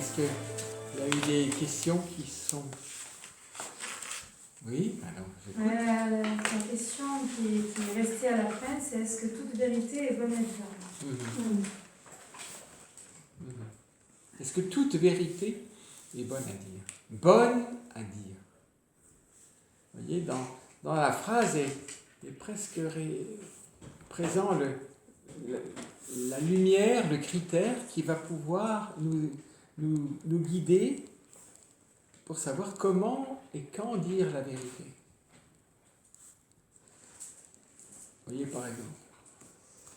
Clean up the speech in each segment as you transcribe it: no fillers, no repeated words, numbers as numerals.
Est-ce qu'il y a eu des questions qui sont... Oui, alors, la question qui est restée à la fin, c'est est-ce que toute vérité est bonne à dire? Est-ce que toute vérité est bonne à dire? Bonne à dire. Vous voyez, dans la phrase est presque présent la lumière, le critère qui va pouvoir nous guider pour savoir comment et quand dire la vérité. Vous voyez, par exemple,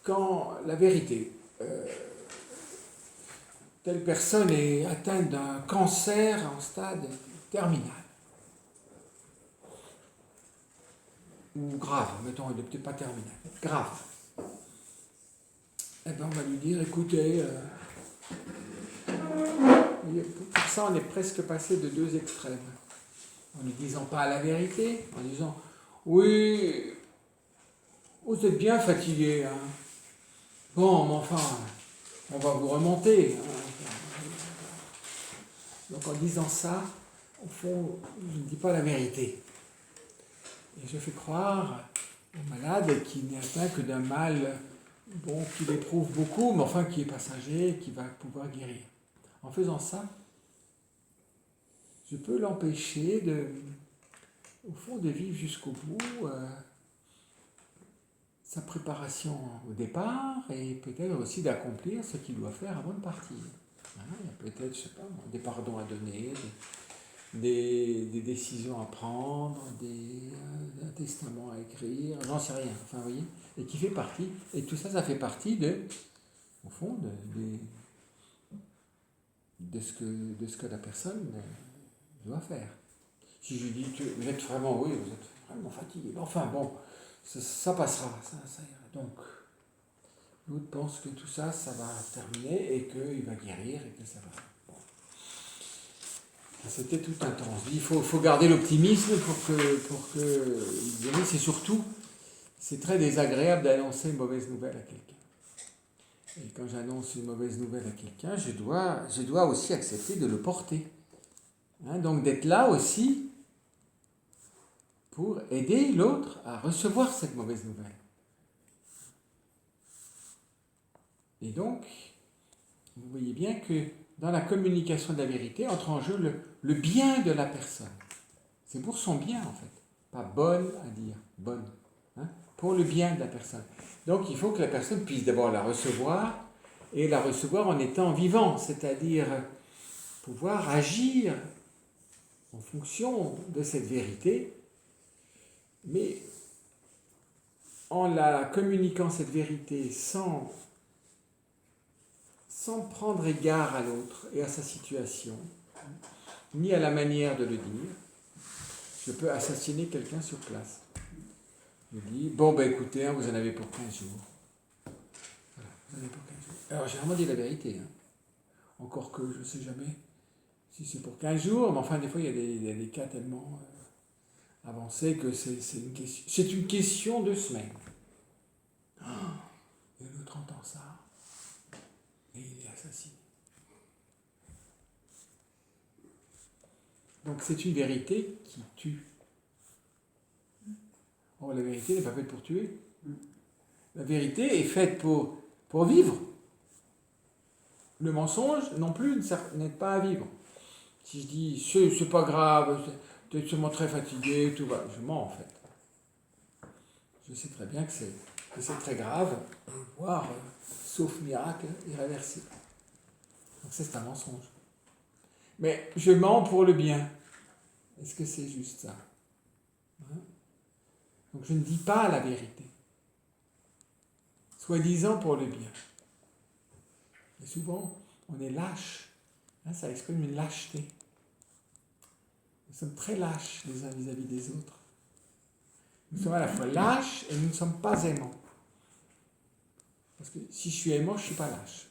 quand la vérité, telle personne est atteinte d'un cancer en stade terminal, ou grave, mettons, il n'est peut-être pas terminal, grave, eh bien on va lui dire, écoutez, pour ça on est presque passé de deux extrêmes, en ne disant pas la vérité, en disant, oui, vous êtes bien fatigué, hein. Bon, mais enfin, on va vous remonter. Donc en disant ça, au fond, je ne dis pas la vérité. Et je fais croire au malade qu'il n'est atteint que d'un mal, bon, qu'il éprouve beaucoup, mais enfin qui est passager, qui va pouvoir guérir. En faisant ça, je peux l'empêcher au fond, de vivre jusqu'au bout sa préparation au départ et peut-être aussi d'accomplir ce qu'il doit faire avant de partir. Il y a peut-être, je sais pas, des pardons à donner, des décisions à prendre, un testament à écrire, j'en sais rien, enfin, vous voyez, et qui fait partie, et tout ça, ça fait partie au fond, de ce que la personne doit faire. Si je dis que vous êtes vraiment, oui, vous êtes vraiment fatigué, enfin bon, ça passera, ça ira. Donc, l'autre pense que tout ça, ça va terminer et qu'il va guérir et que ça va. Bon. C'était tout un temps. Il faut garder l'optimisme pour que il guérisse, et surtout, c'est très désagréable d'annoncer une mauvaise nouvelle à quelqu'un. Et quand j'annonce une mauvaise nouvelle à quelqu'un, je dois aussi accepter de le porter. Donc d'être là aussi pour aider l'autre à recevoir cette mauvaise nouvelle. Et donc, vous voyez bien que dans la communication de la vérité entre en jeu le bien de la personne. C'est pour son bien en fait, pas bonne à dire, bonne, pour le bien de la personne. Donc il faut que la personne puisse d'abord la recevoir, et la recevoir en étant vivant, c'est-à-dire pouvoir agir en fonction de cette vérité, mais en la communiquant cette vérité sans prendre égard à l'autre et à sa situation, ni à la manière de le dire. Je peux assassiner quelqu'un sur place. Je dis, bon ben écoutez, vous en avez pour 15 jours. Voilà, vous en avez pour 15 jours. Alors j'ai vraiment dit la vérité, encore que je ne sais jamais si c'est pour 15 jours, mais enfin des fois il y a des cas tellement avancés que c'est une question de semaines. Et l'autre entend ça, et il est assassiné. Donc c'est une vérité qui tue. Or la vérité n'est pas faite pour tuer. La vérité est faite pour vivre. Le mensonge non plus n'aide pas à vivre. Si je dis c'est pas grave, tu es seulement très fatigué, tout va, je mens en fait. Je sais très bien que c'est très grave, voire, sauf miracle, irréversible. Donc c'est un mensonge. Mais je mens pour le bien. Est-ce que c'est juste ça? Donc je ne dis pas la vérité, soi-disant pour le bien. Et souvent, on est lâche. Ça exprime une lâcheté. Nous sommes très lâches les uns vis-à-vis des autres. Nous sommes à la fois lâches et nous ne sommes pas aimants. Parce que si je suis aimant, je ne suis pas lâche.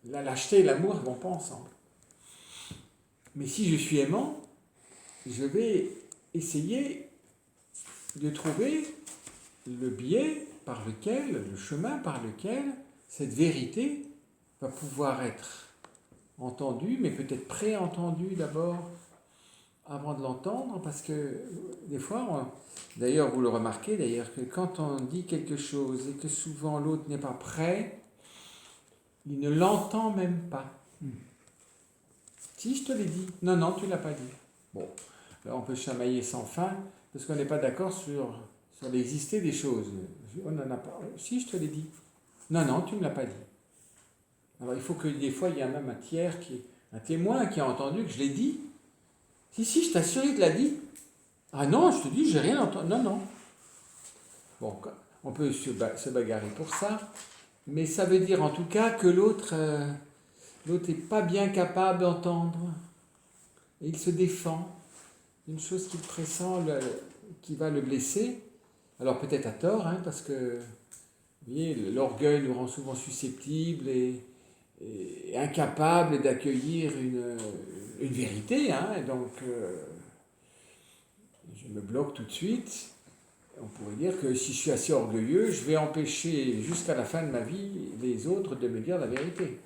La lâcheté et l'amour ne vont pas ensemble. Mais si je suis aimant, je vais essayer de trouver le biais par lequel, le chemin par lequel cette vérité va pouvoir être entendu, mais peut-être pré-entendu d'abord, avant de l'entendre, parce que des fois, d'ailleurs vous le remarquez d'ailleurs, que quand on dit quelque chose et que souvent l'autre n'est pas prêt, il ne l'entend même pas. Si je te l'ai dit, non, non, tu ne l'as pas dit. Bon, là on peut chamailler sans fin, parce qu'on n'est pas d'accord sur l'existé des choses. On n'en a pas. Si je te l'ai dit, non, non, tu ne me l'as pas dit. Alors il faut que des fois il y a même un témoin qui a entendu que je l'ai dit. Si, je t'assure, il te l'a dit. Ah non, je te dis, j'ai rien entendu. Non, non. Bon, on peut se bagarrer pour ça, mais ça veut dire en tout cas que l'autre n'est pas bien capable d'entendre. Et il se défend. Une chose qu'il pressent, qui va le blesser. Alors peut-être à tort, hein, parce que vous voyez, l'orgueil nous rend souvent susceptibles et incapables d'accueillir une vérité. Hein, et donc, je me bloque tout de suite. On pourrait dire que si je suis assez orgueilleux, je vais empêcher jusqu'à la fin de ma vie les autres de me dire la vérité.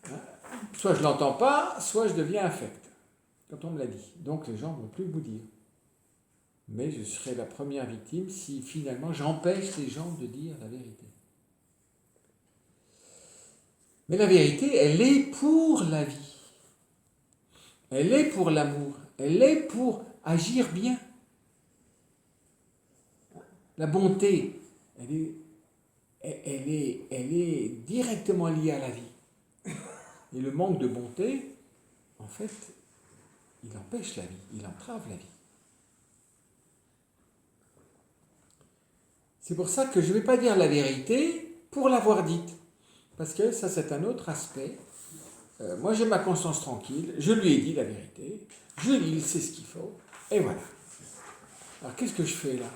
Hein, soit je ne l'entends pas, soit je deviens infect, quand on me l'a dit. Donc les gens ne vont plus vous dire. Mais je serai la première victime si finalement j'empêche les gens de dire la vérité. Mais la vérité, elle est pour la vie. Elle est pour l'amour. Elle est pour agir bien. La bonté, elle est directement liée à la vie. Et le manque de bonté, en fait, il empêche la vie, il entrave la vie. C'est pour ça que je ne vais pas dire la vérité pour l'avoir dite. Parce que ça, c'est un autre aspect. Moi, j'ai ma conscience tranquille, je lui ai dit la vérité, il sait ce qu'il faut, et voilà. Alors, qu'est-ce que je fais là?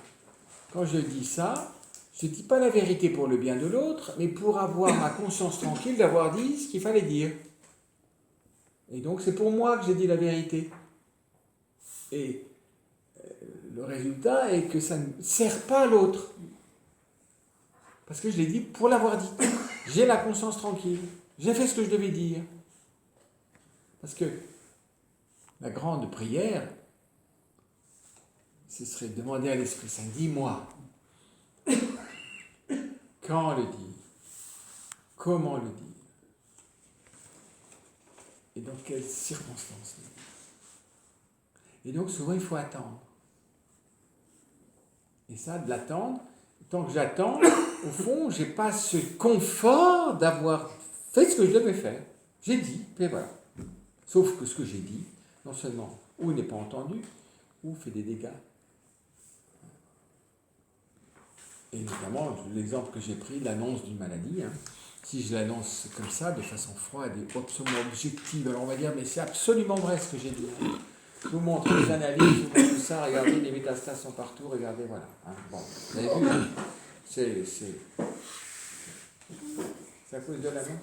Quand je dis ça, je ne dis pas la vérité pour le bien de l'autre, mais pour avoir ma conscience tranquille d'avoir dit ce qu'il fallait dire. Et donc, c'est pour moi que j'ai dit la vérité. Et le résultat est que ça ne sert pas à l'autre. Parce que je l'ai dit pour l'avoir dit. J'ai la conscience tranquille. J'ai fait ce que je devais dire. Parce que la grande prière, ce serait de demander à l'Esprit Saint, dis-moi, quand le dire, comment le dire, et dans quelles circonstances le dire. Et donc souvent il faut attendre. Et ça, de l'attendre, tant que j'attends, au fond, je n'ai pas ce confort d'avoir fait ce que je devais faire. J'ai dit, et voilà. Sauf que ce que j'ai dit, non seulement ou n'est pas entendu, ou fait des dégâts. Et notamment, l'exemple que j'ai pris, l'annonce d'une maladie, hein. Si je l'annonce comme ça, de façon froide et absolument objective, alors on va dire, mais c'est absolument vrai ce que j'ai dit. Hein. Je vous montre les analyses, je vous montre tout ça, regardez, les métastases sont partout, regardez, voilà. Hein. Bon, vous avez vu, hein. C'est à cause de l'annonce.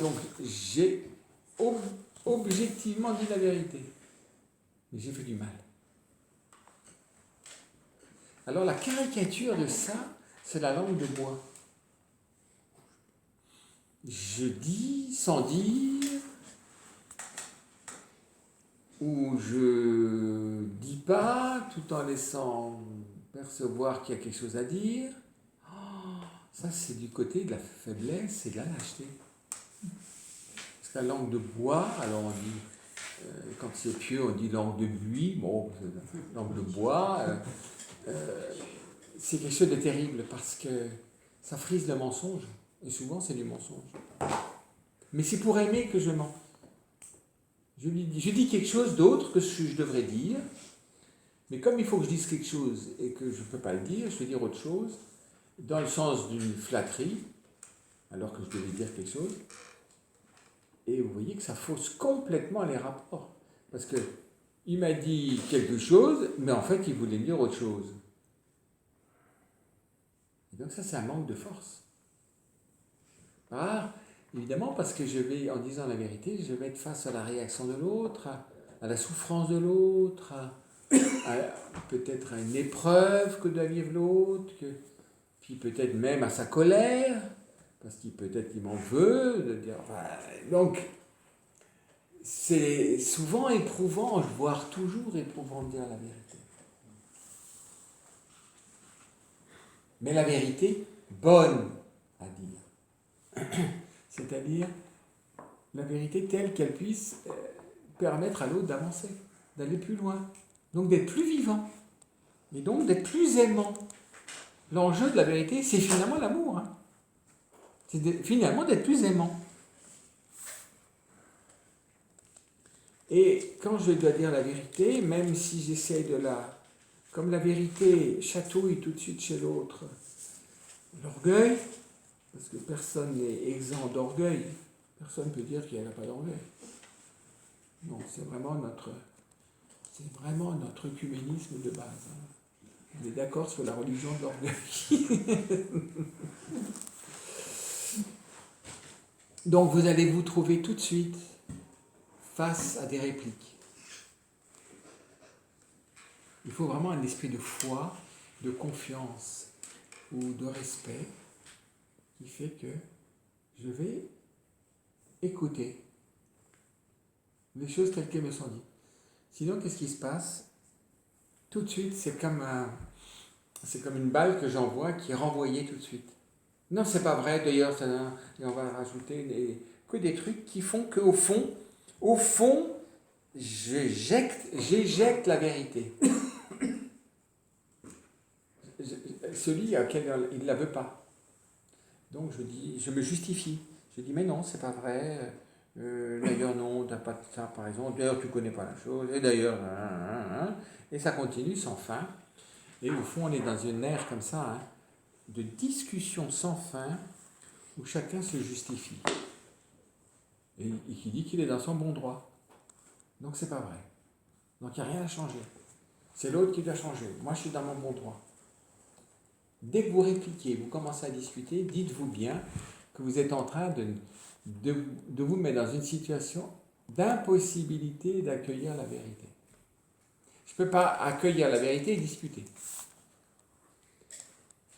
Donc, j'ai objectivement dit la vérité, mais j'ai fait du mal. Alors, la caricature de ça, c'est la langue de bois. Je dis sans dire, ou je dis pas tout en laissant percevoir qu'il y a quelque chose à dire. Ça, c'est du côté de la faiblesse et de la lâcheté. Parce que la langue de bois, alors on dit, quand c'est pieux, on dit langue de buis, bon, langue de bois, c'est quelque chose de terrible parce que ça frise le mensonge. Et souvent, c'est du mensonge. Mais c'est pour aimer que je mens. Je dis quelque chose d'autre que ce que je devrais dire, mais comme il faut que je dise quelque chose et que je ne peux pas le dire, je vais dire autre chose, dans le sens d'une flatterie, alors que je devais dire quelque chose. Et vous voyez que ça fausse complètement les rapports. Parce qu'il m'a dit quelque chose, mais en fait, il voulait dire autre chose. Et donc ça, c'est un manque de force. Évidemment, parce que je vais, en disant la vérité, je vais être face à la réaction de l'autre, à la souffrance de l'autre, peut-être à une épreuve que doit vivre l'autre. Puis puis peut-être même à sa colère, parce qu'il peut-être il m'en veut, de dire, enfin, donc c'est souvent éprouvant, voire toujours éprouvant de dire la vérité. Mais la vérité bonne à dire. C'est-à-dire la vérité telle qu'elle puisse permettre à l'autre d'avancer, d'aller plus loin, donc d'être plus vivant, et donc d'être plus aimant. L'enjeu de la vérité, c'est finalement l'amour. Hein. C'est finalement d'être plus aimant. Et quand je dois dire la vérité, même si j'essaie de la... Comme la vérité chatouille tout de suite chez l'autre l'orgueil, parce que personne n'est exempt d'orgueil, personne ne peut dire qu'il n'y a pas d'orgueil. Non, c'est vraiment notre œcuménisme de base. Hein. On est d'accord sur la religion de l'orgueil. Donc vous allez vous trouver tout de suite face à des répliques. Il faut vraiment un esprit de foi, de confiance ou de respect qui fait que je vais écouter les choses telles qu'elles me sont dites. Sinon, qu'est-ce qui se passe? Tout de suite, c'est comme une balle que j'envoie qui est renvoyée tout de suite. Non, c'est pas vrai, d'ailleurs, et on va rajouter que des trucs qui font qu'au fond, j'éjecte la vérité. Celui auquel il ne la veut pas. Donc je me justifie. Je dis, mais non, c'est pas vrai. D'ailleurs, non, t'as pas de ça, par exemple. D'ailleurs, tu connais pas la chose. Et d'ailleurs, et ça continue sans fin. Et au fond, on est dans une ère comme ça, hein, de discussion sans fin, où chacun se justifie. Et qui dit qu'il est dans son bon droit. Donc c'est pas vrai. Donc il n'y a rien à changer. C'est l'autre qui doit changer. Moi, je suis dans mon bon droit. Dès que vous répliquez, vous commencez à discuter, dites-vous bien que vous êtes en train de vous mettre dans une situation d'impossibilité d'accueillir la vérité. Je ne peux pas accueillir la vérité et discuter.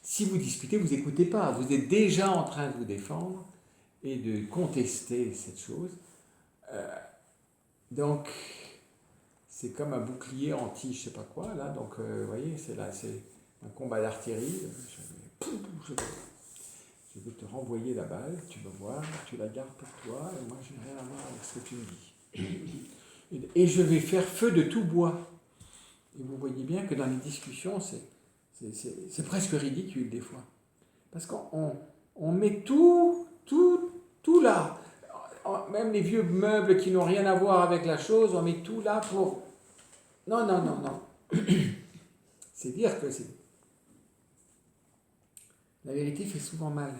Si vous discutez, vous n'écoutez pas. Vous êtes déjà en train de vous défendre et de contester cette chose. Donc, c'est comme un bouclier anti je ne sais pas quoi, là. Donc, vous voyez, c'est un combat d'artillerie. Je vais te renvoyer la balle, tu vas voir, tu la gardes pour toi, et moi, je n'ai rien à voir avec ce que tu me dis. Et je vais faire feu de tout bois. Et vous voyez bien que dans les discussions, c'est presque ridicule des fois. Parce qu'on met tout là. Même les vieux meubles qui n'ont rien à voir avec la chose, on met tout là pour... Non. C'est dire que la vérité fait souvent mal.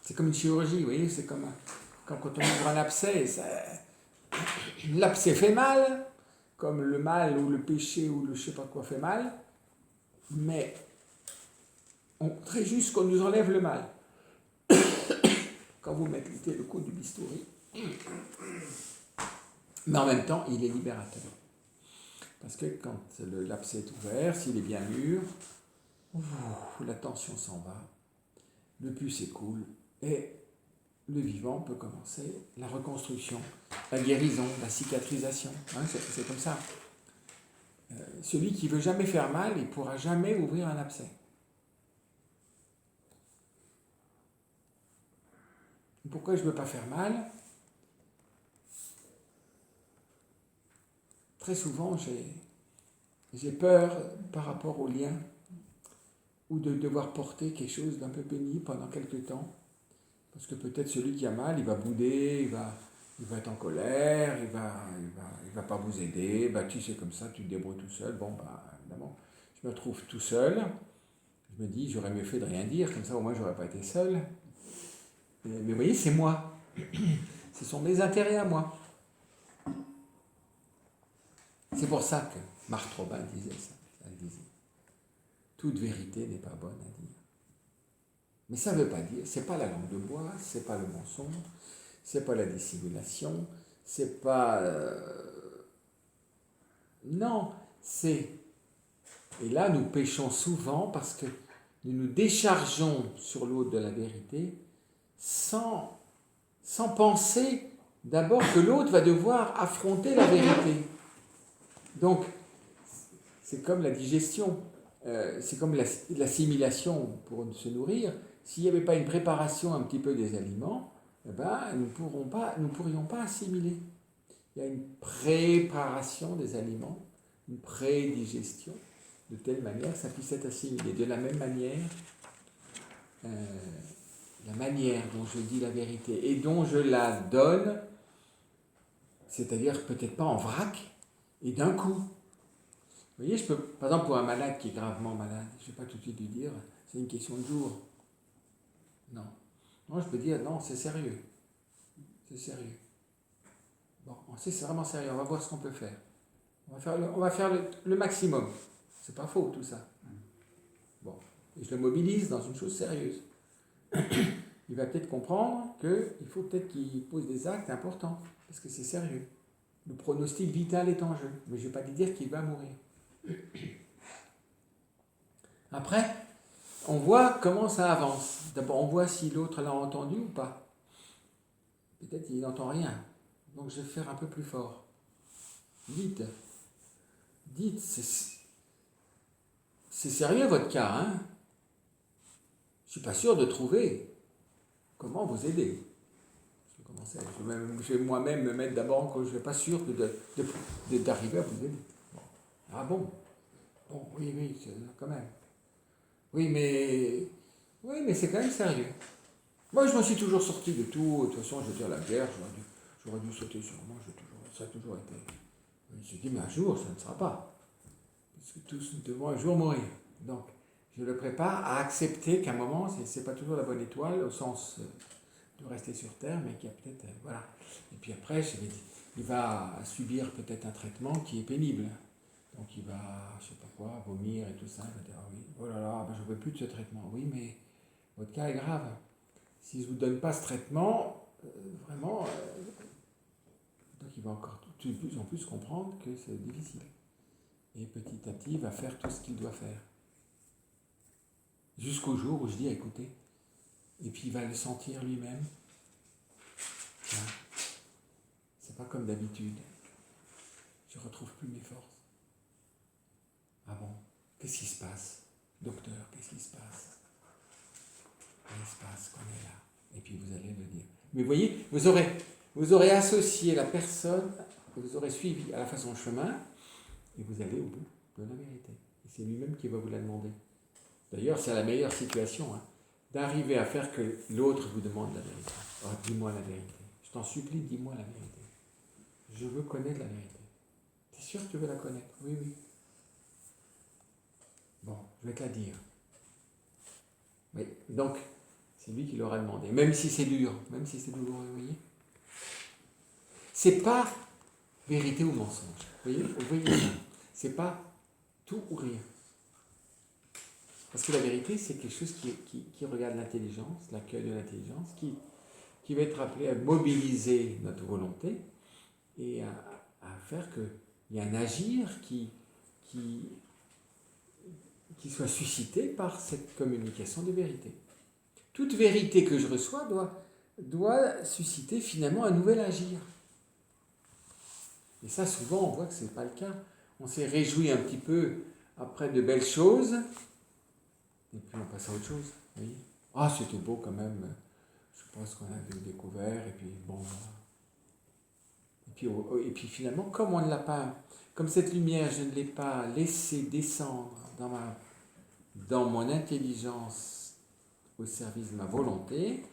C'est comme une chirurgie, vous voyez, c'est comme quand on ouvre un abcès, l'abcès fait mal, comme le mal ou le péché ou le je sais pas quoi fait mal, mais on très juste qu'on nous enlève le mal. Quand vous mettez le coup du bistouri, mais en même temps, il est libérateur. Parce que quand l'abcès est ouvert, s'il est bien mûr, la tension s'en va, le pus s'écoule, et le vivant peut commencer la reconstruction, la guérison, la cicatrisation. Hein, c'est comme ça. Celui qui ne veut jamais faire mal, il ne pourra jamais ouvrir un abcès. Pourquoi je ne veux pas faire mal? Très souvent, j'ai peur par rapport au lien, ou de devoir porter quelque chose d'un peu pénible pendant quelque temps. Parce que peut-être celui qui a mal, il va bouder, il va être en colère, il va pas vous aider, tu sais comme ça, tu te débrouilles tout seul. Bon, évidemment, je me trouve tout seul. Je me dis, j'aurais mieux fait de rien dire, comme ça au moins j'aurais pas été seul. Mais vous voyez, c'est moi. Ce sont mes intérêts à moi. C'est pour ça que Marthe Robin disait ça. Elle disait, toute vérité n'est pas bonne à dire. Mais ça ne veut pas dire, c'est pas la langue de bois, c'est pas le mensonge, c'est pas la dissimulation, c'est pas... Non, c'est Et là, nous péchons souvent parce que nous nous déchargeons sur l'autre de la vérité sans penser d'abord que l'autre va devoir affronter la vérité. Donc, c'est comme la digestion, c'est comme l'assimilation pour se nourrir. S'il n'y avait pas une préparation un petit peu des aliments, eh ben, nous ne pourrions pas assimiler. Il y a une préparation des aliments, une prédigestion, de telle manière que ça puisse être assimilé. De la même manière, la manière dont je dis la vérité et dont je la donne, c'est-à-dire peut-être pas en vrac et d'un coup. Vous voyez, je peux, par exemple, pour un malade qui est gravement malade, je ne vais pas tout de suite lui dire c'est une question de jour. Non. Non, je peux dire non, c'est sérieux. C'est sérieux. Bon, c'est vraiment sérieux, on va voir ce qu'on peut faire. On va faire le maximum. C'est pas faux tout ça. Bon, et je le mobilise dans une chose sérieuse. Il va peut-être comprendre qu'il faut peut-être qu'il pose des actes importants, parce que c'est sérieux. Le pronostic vital est en jeu, mais je ne vais pas lui dire qu'il va mourir. Après, on voit comment ça avance. D'abord, on voit si l'autre l'a entendu ou pas. Peut-être qu'il n'entend rien. Donc je vais faire un peu plus fort. Dites, c'est sérieux votre cas, hein? Je ne suis pas sûr de trouver comment vous aider. Je vais moi-même me mettre d'abord que je ne suis pas sûr d'arriver à vous aider. Bon. Ah bon? Bon, oui, quand même. Oui, mais c'est quand même sérieux. Moi, je m'en suis toujours sorti de tout. De toute façon, j'étais à la guerre, j'aurais dû sauter sur moi, ça a toujours été. Je me suis dit, mais un jour, ça ne sera pas. Parce que tous nous devons un jour mourir. Donc, je le prépare à accepter qu'à un moment, c'est pas toujours la bonne étoile, au sens de rester sur Terre, mais qu'il y a peut-être... voilà. Et puis après, il va subir peut-être un traitement qui est pénible. Donc il va, je ne sais pas quoi, vomir et tout ça. Il va dire, ah oui, oh là là, ben je ne veux plus de ce traitement. Oui, mais votre cas est grave. Si je ne vous donne pas ce traitement, vraiment, donc il va encore de plus en plus comprendre que c'est difficile. Et petit à petit, il va faire tout ce qu'il doit faire. Jusqu'au jour où je dis, écoutez, et puis il va le sentir lui-même. Tiens, c'est pas comme d'habitude. Je ne retrouve plus mes forces. Ah bon, qu'est-ce qui se passe? Docteur, qu'est-ce qui se passe? Il se passe qu'on est là. Et puis vous allez le dire. Mais vous voyez, vous aurez associé la personne, vous aurez suivi à la façon chemin, et vous allez au bout de la vérité. Et c'est lui-même qui va vous la demander. D'ailleurs, c'est la meilleure situation, hein, d'arriver à faire que l'autre vous demande la vérité. Oh, dis-moi la vérité. Je t'en supplie, dis-moi la vérité. Je veux connaître la vérité. T'es sûr que tu veux la connaître? Oui. Bon, je vais te la dire. Oui, donc, c'est lui qui l'aura demandé. Même si c'est dur, même si c'est douloureux, vous voyez. C'est pas vérité ou mensonge. Vous voyez, c'est pas tout ou rien. Parce que la vérité, c'est quelque chose qui regarde l'intelligence, l'accueil de l'intelligence, qui va être appelé à mobiliser notre volonté et à faire qu'il y a un agir qui soit suscité par cette communication de vérité. Toute vérité que je reçois doit susciter finalement un nouvel agir. Et ça, souvent, on voit que ce n'est pas le cas. On s'est réjoui un petit peu après de belles choses, et puis on passe à autre chose. Vous voyez? Ah, c'était beau quand même, je pense qu'on avait découvert, et puis bon, voilà. Et puis finalement, comme on ne l'a pas, comme cette lumière, je ne l'ai pas laissée descendre dans mon intelligence au service de ma volonté,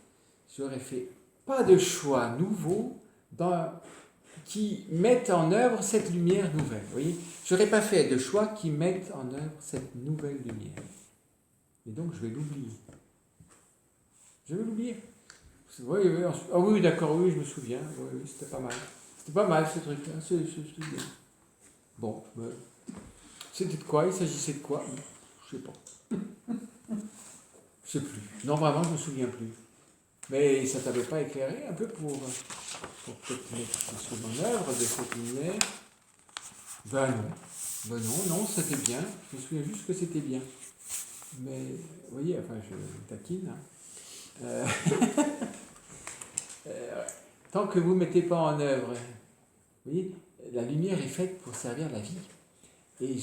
j'aurais fait pas de choix nouveaux qui mettent en œuvre cette lumière nouvelle. Vous voyez, je n'aurais pas fait de choix qui mettent en œuvre cette nouvelle lumière. Et donc je vais l'oublier. Je vais l'oublier. Oui, d'accord, oui, je me souviens. Oui, c'était pas mal. C'était pas mal ce truc-là. C'est bien. Bon, c'était de quoi? Il s'agissait de quoi? Je sais pas. Je sais plus. Non, vraiment, je me souviens plus. Mais ça t'avait pas éclairé un peu pour peut-être mettre des choses en œuvre de cette lumière? Ben non. Ben non, c'était bien. Je me souviens juste que c'était bien. Mais, vous voyez, enfin, je taquine. Hein. Euh, tant que vous ne mettez pas en œuvre, vous voyez, la lumière est faite pour servir la vie. Et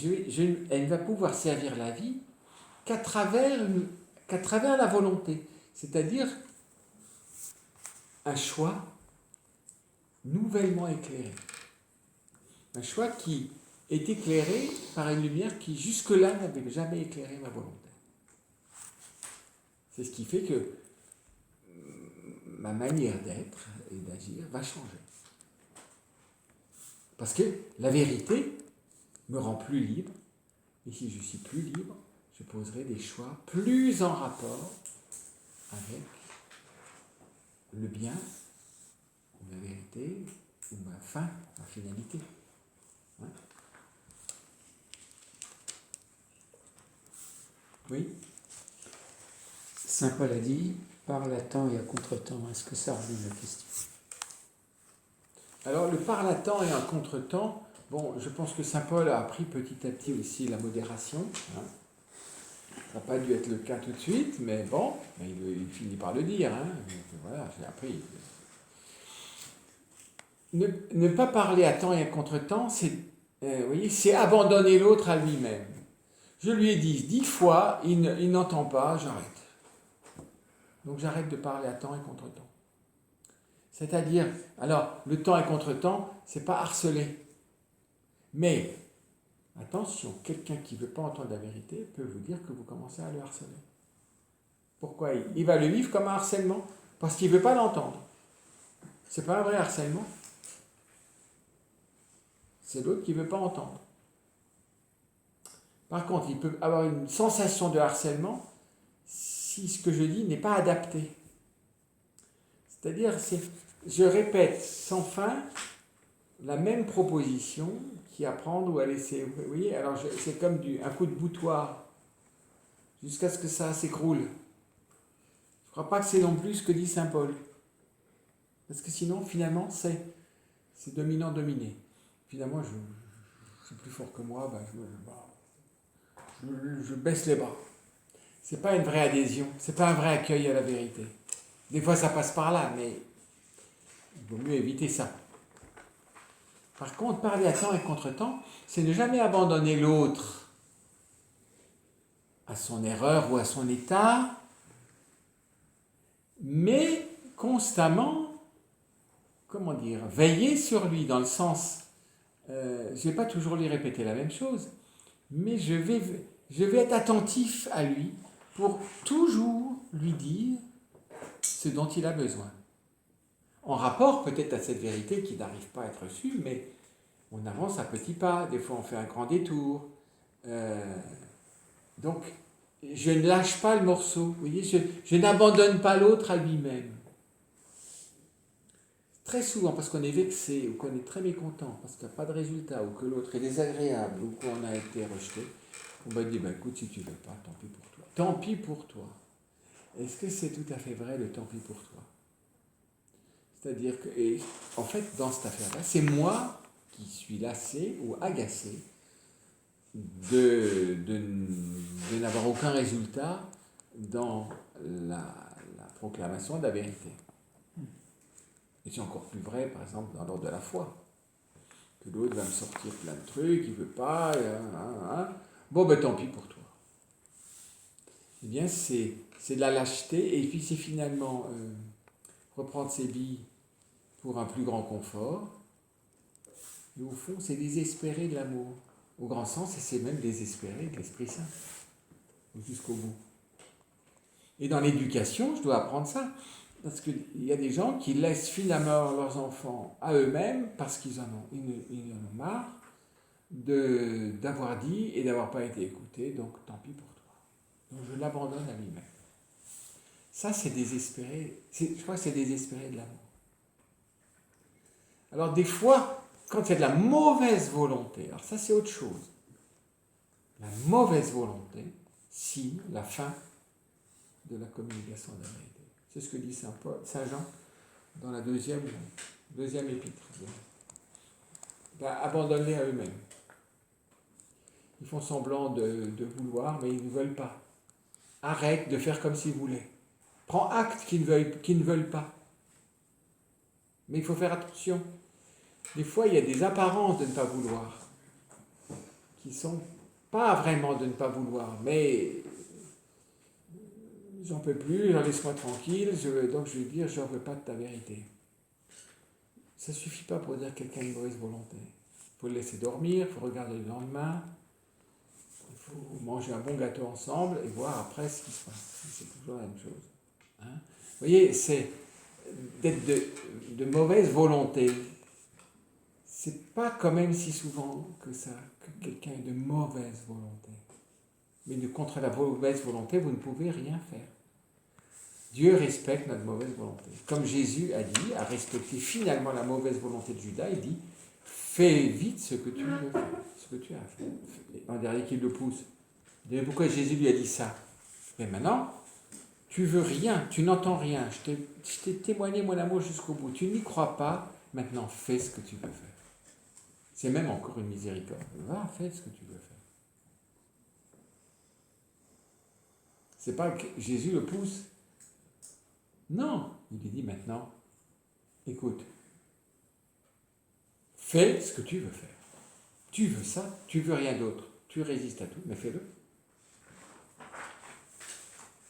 elle ne va pouvoir servir la vie qu'à travers la volonté. C'est-à-dire un choix nouvellement éclairé. Un choix qui est éclairé par une lumière qui jusque-là n'avait jamais éclairé ma volonté. C'est ce qui fait que ma manière d'être et d'agir va changer. Parce que la vérité me rend plus libre, et si je suis plus libre, je poserai des choix plus en rapport avec le bien, ou la vérité, ou ma fin, ma finalité. Ouais. Oui. Saint Paul a dit, parle à temps et à contre-temps. Est-ce que ça revient à la question? Alors, le parle à temps et à contre-temps, bon, je pense que Saint Paul a appris petit à petit aussi la modération. Hein. Ça n'a pas dû être le cas tout de suite, mais bon, il finit par le dire. Hein. Voilà, j'ai appris. Ne pas parler à temps et à contre-temps, c'est, vous voyez, c'est abandonner l'autre à lui-même. Je lui ai dit 10 fois, il n'entend pas, j'arrête. Donc j'arrête de parler à temps et contre-temps. C'est-à-dire, alors, le temps et contre-temps, c'est pas harceler. Mais, attention, quelqu'un qui ne veut pas entendre la vérité peut vous dire que vous commencez à le harceler. Pourquoi? Il va le vivre comme un harcèlement, parce qu'il ne veut pas l'entendre. C'est pas un vrai harcèlement. C'est l'autre qui ne veut pas entendre. Par contre, il peut avoir une sensation de harcèlement si ce que je dis n'est pas adapté. C'est-à-dire, je répète sans fin la même proposition qui à prendre ou à laisser. Vous voyez, alors c'est comme un coup de boutoir jusqu'à ce que ça s'écroule. Je ne crois pas que c'est non plus ce que dit Saint Paul. Parce que sinon, finalement, c'est dominant-dominé. Finalement, c'est plus fort que moi, je baisse les bras. C'est pas une vraie adhésion, c'est pas un vrai accueil à la vérité. Des fois, ça passe par là, mais il vaut mieux éviter ça. Par contre, parler à temps et contre-temps, c'est ne jamais abandonner l'autre à son erreur ou à son état, mais constamment, veiller sur lui, dans le sens, je ne vais pas toujours lui répéter la même chose, mais je vais être attentif à lui pour toujours lui dire ce dont il a besoin. En rapport peut-être à cette vérité qui n'arrive pas à être reçue, mais on avance à petits pas, des fois on fait un grand détour. Donc, je ne lâche pas le morceau, vous voyez, je n'abandonne pas l'autre à lui-même. Très souvent, parce qu'on est vexé, ou qu'on est très mécontent, parce qu'il n'y a pas de résultat, ou que l'autre est désagréable, ou qu'on a été rejeté, on va dire, écoute, si tu ne veux pas, tant pis pour toi. Tant pis pour toi. Est-ce que c'est tout à fait vrai le tant pis pour toi? C'est-à-dire que, et en fait, dans cette affaire-là, c'est moi qui suis lassé ou agacé de n'avoir aucun résultat dans la proclamation de la vérité. Et c'est encore plus vrai, par exemple, dans l'ordre de la foi. Que l'autre va me sortir plein de trucs, il ne veut pas, bon, ben tant pis pour toi. Eh bien, c'est de la lâcheté, et puis c'est finalement reprendre ses billes pour un plus grand confort. Et au fond, c'est désespérer de l'amour. Au grand sens, et c'est même désespérer de l'Esprit Saint. Jusqu'au bout. Et dans l'éducation, je dois apprendre ça. Parce qu'il y a des gens qui laissent finalement leurs enfants à eux-mêmes parce qu'ils en ont marre d'avoir dit et d'avoir pas été écoutés, donc tant pis pour toi. Donc je l'abandonne à lui-même. Ça, c'est désespéré. Je crois que c'est désespéré de l'amour. Alors des fois, quand il y a de la mauvaise volonté, alors ça c'est autre chose. La mauvaise volonté signe la fin de la communication de la vérité. C'est ce que dit Saint Jean dans la deuxième épître. Abandonner à eux-mêmes. Ils font semblant de vouloir, mais ils ne veulent pas. Arrête de faire comme s'ils voulaient. Prends acte qu'ils ne veulent pas. Mais il faut faire attention. Des fois, il y a des apparences de ne pas vouloir, qui ne sont pas vraiment de ne pas vouloir, mais j'en peux plus, laisse-moi tranquille, donc je vais dire, je n'en veux pas de ta vérité. Ça ne suffit pas pour dire que quelqu'un a une mauvaise volonté. Il faut le laisser dormir, il faut regarder le lendemain, il faut manger un bon gâteau ensemble et voir après ce qui se passe. C'est toujours la même chose. Hein? Vous voyez, c'est d'être de mauvaise volonté. C'est pas quand même si souvent que ça, que quelqu'un est de mauvaise volonté. Mais contre la mauvaise volonté, vous ne pouvez rien faire. Dieu respecte notre mauvaise volonté. Comme Jésus a dit, a respecté finalement la mauvaise volonté de Judas, il dit « Fais vite ce que tu veux faire, ce que tu as fait. » En dernier qui le pousse. Mais pourquoi Jésus lui a dit ça? Mais maintenant, tu veux rien, tu n'entends rien. Je t'ai témoigné mon amour jusqu'au bout. Tu n'y crois pas, maintenant fais ce que tu veux faire. C'est même encore une miséricorde. Va, fais ce que tu veux faire. C'est pas que Jésus le pousse. Non, il lui dit maintenant, écoute, fais ce que tu veux faire. Tu veux ça, tu veux rien d'autre. Tu résistes à tout, mais fais-le.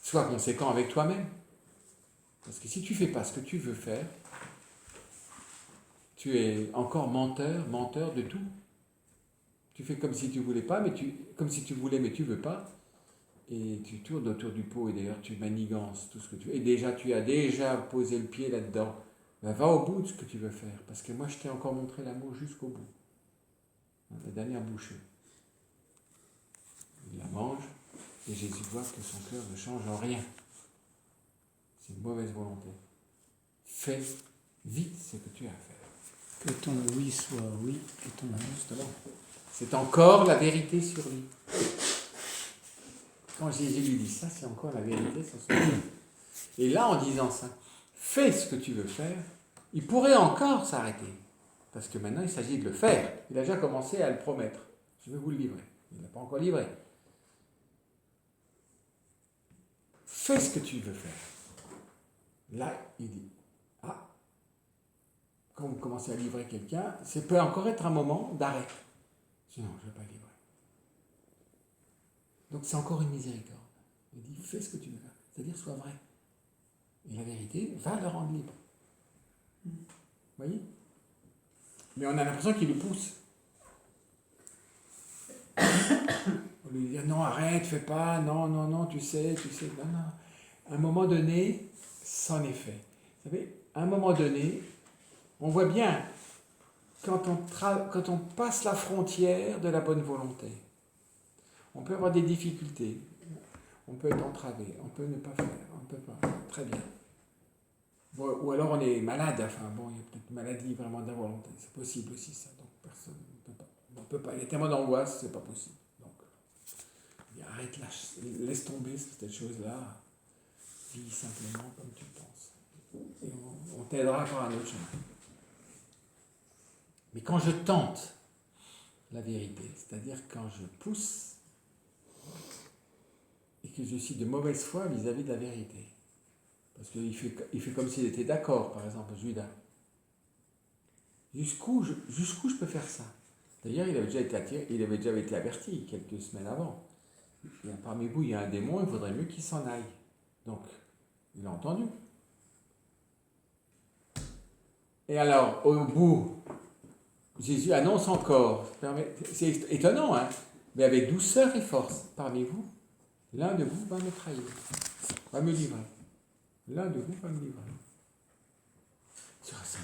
Sois conséquent avec toi-même. Parce que si tu ne fais pas ce que tu veux faire, tu es encore menteur de tout. Tu fais comme si tu voulais pas, comme si tu voulais, mais tu veux pas. Et tu tournes autour du pot, et d'ailleurs tu manigances tout ce que tu veux. Et déjà, tu as déjà posé le pied là-dedans. Ben, va au bout de ce que tu veux faire, parce que moi je t'ai encore montré l'amour jusqu'au bout. La dernière bouchée. Il la mange, et Jésus voit que son cœur ne change en rien. C'est une mauvaise volonté. Fais vite ce que tu as à faire. Que ton oui soit oui et ton non. Justement, c'est encore la vérité sur lui. Quand Jésus lui dit ça, c'est encore la vérité sur son cœur. Et là, en disant ça, fais ce que tu veux faire, il pourrait encore s'arrêter. Parce que maintenant, il s'agit de le faire. Il a déjà commencé à le promettre. Je vais vous le livrer. Il ne l'a pas encore livré. Fais ce que tu veux faire. Là, il dit, quand vous commencez à livrer quelqu'un, ça peut encore être un moment d'arrêt. Sinon, je ne vais pas livrer. Donc c'est encore une miséricorde. Il dit, fais ce que tu veux faire. C'est-à-dire, sois vrai. Et la vérité va le rendre libre. Vous voyez? Mais on a l'impression qu'il le pousse. On lui dit, non, arrête, fais pas, non, tu sais, non. À un moment donné, c'en est fait. Vous savez, à un moment donné, on voit bien, quand on passe la frontière de la bonne volonté, on peut avoir des difficultés, on peut être entravé, on peut ne pas faire, on ne peut pas, très bien. Ou alors on est malade, il y a peut-être une maladie vraiment de la volonté, c'est possible aussi ça, donc personne ne peut pas. On peut pas. Il y a tellement d'angoisse, c'est pas possible. Donc, arrête, laisse tomber cette chose-là, vis simplement comme tu penses. Et on t'aidera par un autre chemin. Mais quand je tente la vérité, c'est-à-dire quand je pousse et que je suis de mauvaise foi vis-à-vis de la vérité, parce qu'il fait comme s'il était d'accord, par exemple, Judas. Jusqu'où je peux faire ça? D'ailleurs, il avait déjà été averti quelques semaines avant. Parmi vous, il y a un démon, il faudrait mieux qu'il s'en aille. Donc, il a entendu. Et alors, au bout, Jésus annonce encore, c'est étonnant, hein, mais avec douceur et force, parmi vous, l'un de vous va me trahir, va me livrer. L'un de vous va me livrer. Serait-ce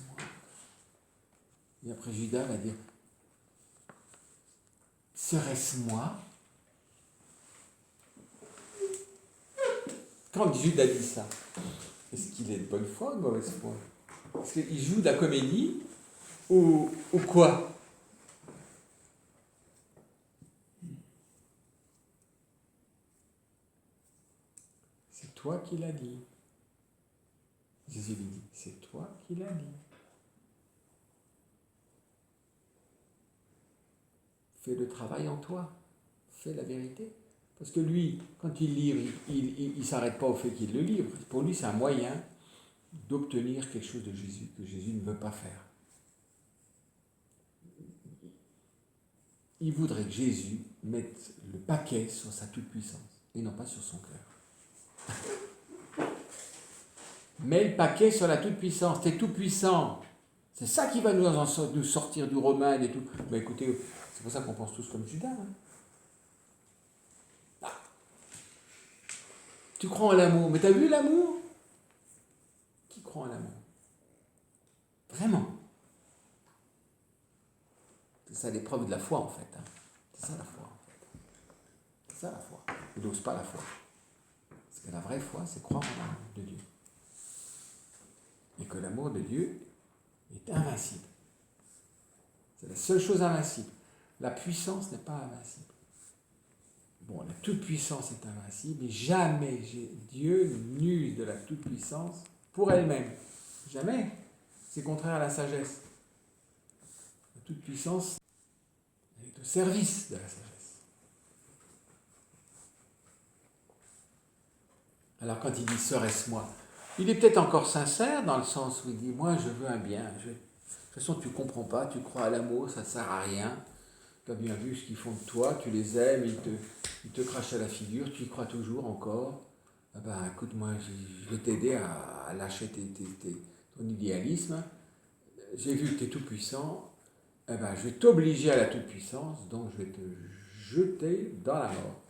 moi. Et après, Judas va dire, serait-ce moi? Quand Judas dit ça, est-ce qu'il est de bonne foi ou de mauvaise foi? Est-ce qu'il joue de la comédie ou quoi? C'est toi qui l'as dit. Jésus lui dit, c'est toi qui l'as dit. fais le travail en toi, fais la vérité. Parce que lui, quand il livre, il ne s'arrête pas au fait qu'il le livre. Pour lui, c'est un moyen d'obtenir quelque chose de Jésus, que Jésus ne veut pas faire. Il voudrait que Jésus mette le paquet sur sa toute-puissance, et non pas sur son cœur. Mets le paquet sur la toute-puissance, t'es tout-puissant. C'est ça qui va nous sortir du Romain et tout. Ben écoutez, c'est pour ça qu'on pense tous comme Judas. Hein. Ah. Tu crois en l'amour, mais t'as vu l'amour? Qui croit en l'amour? Vraiment. C'est ça l'épreuve de la foi en fait. Hein. C'est ça la foi en fait. C'est ça la foi. Il n'ose pas la foi. Parce que la vraie foi, c'est croire en l'amour de Dieu. Et que l'amour de Dieu est invincible. C'est la seule chose invincible. La puissance n'est pas invincible. Bon, la toute-puissance est invincible, et jamais Dieu n'use de la toute-puissance pour elle-même. Jamais. C'est contraire à la sagesse. La toute-puissance est au service de la sagesse. Alors quand il dit « serait-ce moi », il est peut-être encore sincère dans le sens où il dit « moi je veux un bien ». De toute façon tu ne comprends pas, tu crois à l'amour, ça ne sert à rien. Tu as bien vu ce qu'ils font de toi, tu les aimes, ils te crachent à la figure, tu y crois toujours encore. Ah ben écoute, moi je vais t'aider à lâcher ton idéalisme. J'ai vu que tu es tout puissant, eh ben, je vais t'obliger à la toute-puissance, donc je vais te jeter dans la mort.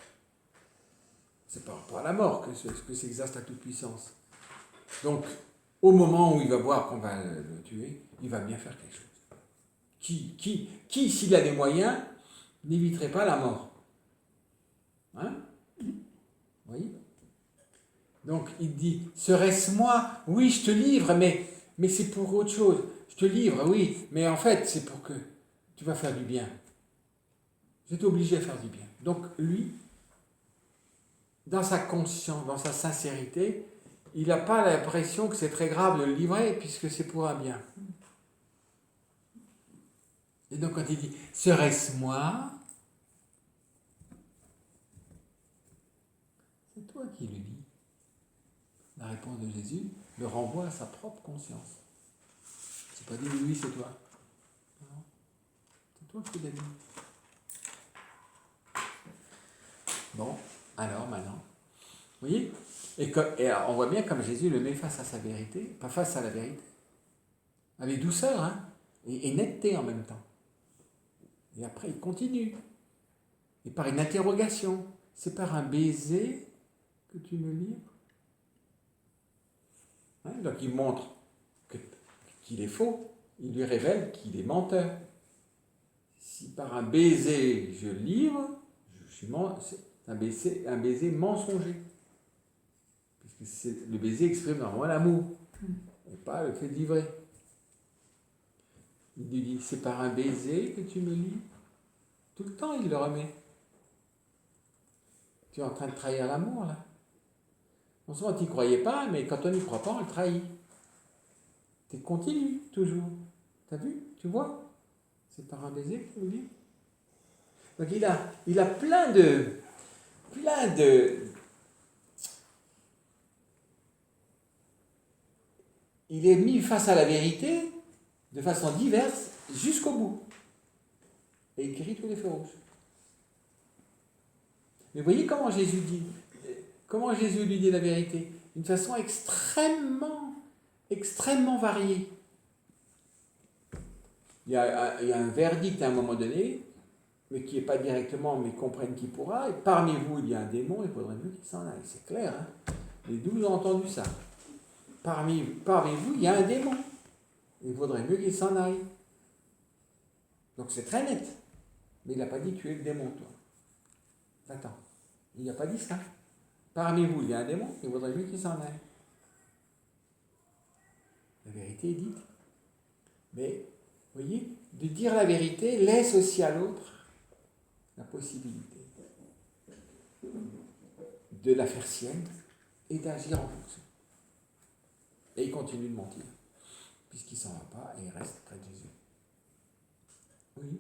C'est par rapport à la mort que s'exerce la toute-puissance. Donc, au moment où il va voir qu'on va le tuer, il va bien faire quelque chose. Qui s'il a des moyens, n'éviterait pas la mort? Hein? Vous voyez? Donc, il dit, serait-ce moi? Oui, je te livre, mais c'est pour autre chose. Je te livre, oui, mais en fait, c'est pour que tu vas faire du bien. Je vais t'obliger à faire du bien. Donc, lui, dans sa conscience, dans sa sincérité, il n'a pas l'impression que c'est très grave de le livrer, puisque c'est pour un bien. Et donc, quand il dit « serait-ce moi ?» c'est toi qui le dis. La réponse de Jésus le renvoie à sa propre conscience. C'est pas dit « oui, c'est toi ». Non, c'est toi qui l'as dit. Bon, alors maintenant, vous voyez? Et alors, on voit bien comme Jésus le met face à sa vérité, pas face à la vérité, avec douceur, hein, et netteté en même temps. Et après, il continue. Et par une interrogation, c'est par un baiser que tu me livres. Hein, donc il montre qu'il est faux, il lui révèle qu'il est menteur. Si par un baiser je livre, c'est un baiser mensonger. Puisque le baiser exprime normalement l'amour, et pas le fait de livrer. Il lui dit, c'est par un baiser que tu me livres. Tout le temps, il le remet. Tu es en train de trahir l'amour, là. En ce moment, tu n'y croyais pas, mais quand on n'y croit pas, on le trahit. Tu continues, toujours. T'as vu? Tu vois? C'est par un baiser que tu me livres. Donc il a plein de... Il est mis face à la vérité de façon diverse jusqu'au bout. Et il guérit tous les feux rouges. Mais vous voyez comment Jésus lui dit la vérité? D'une façon extrêmement variée. Il y a un verdict à un moment donné, mais qui n'est pas directement, mais comprenne qui pourra. Et parmi vous, il y a un démon, il faudrait mieux qu'il s'en aille. C'est clair, hein? Les 12 ont entendu ça. Parmi vous, il y a un démon. Il vaudrait mieux qu'il s'en aille. Donc c'est très net. Mais il n'a pas dit tu es le démon, toi. Attends. Il n'a pas dit ça. Parmi vous, il y a un démon, il vaudrait mieux qu'il s'en aille. La vérité est dite. Mais, vous voyez, de dire la vérité laisse aussi à l'autre la possibilité de la faire sienne et d'agir en fonction. Et il continue de mentir, puisqu'il ne s'en va pas et il reste près de Jésus. Oui.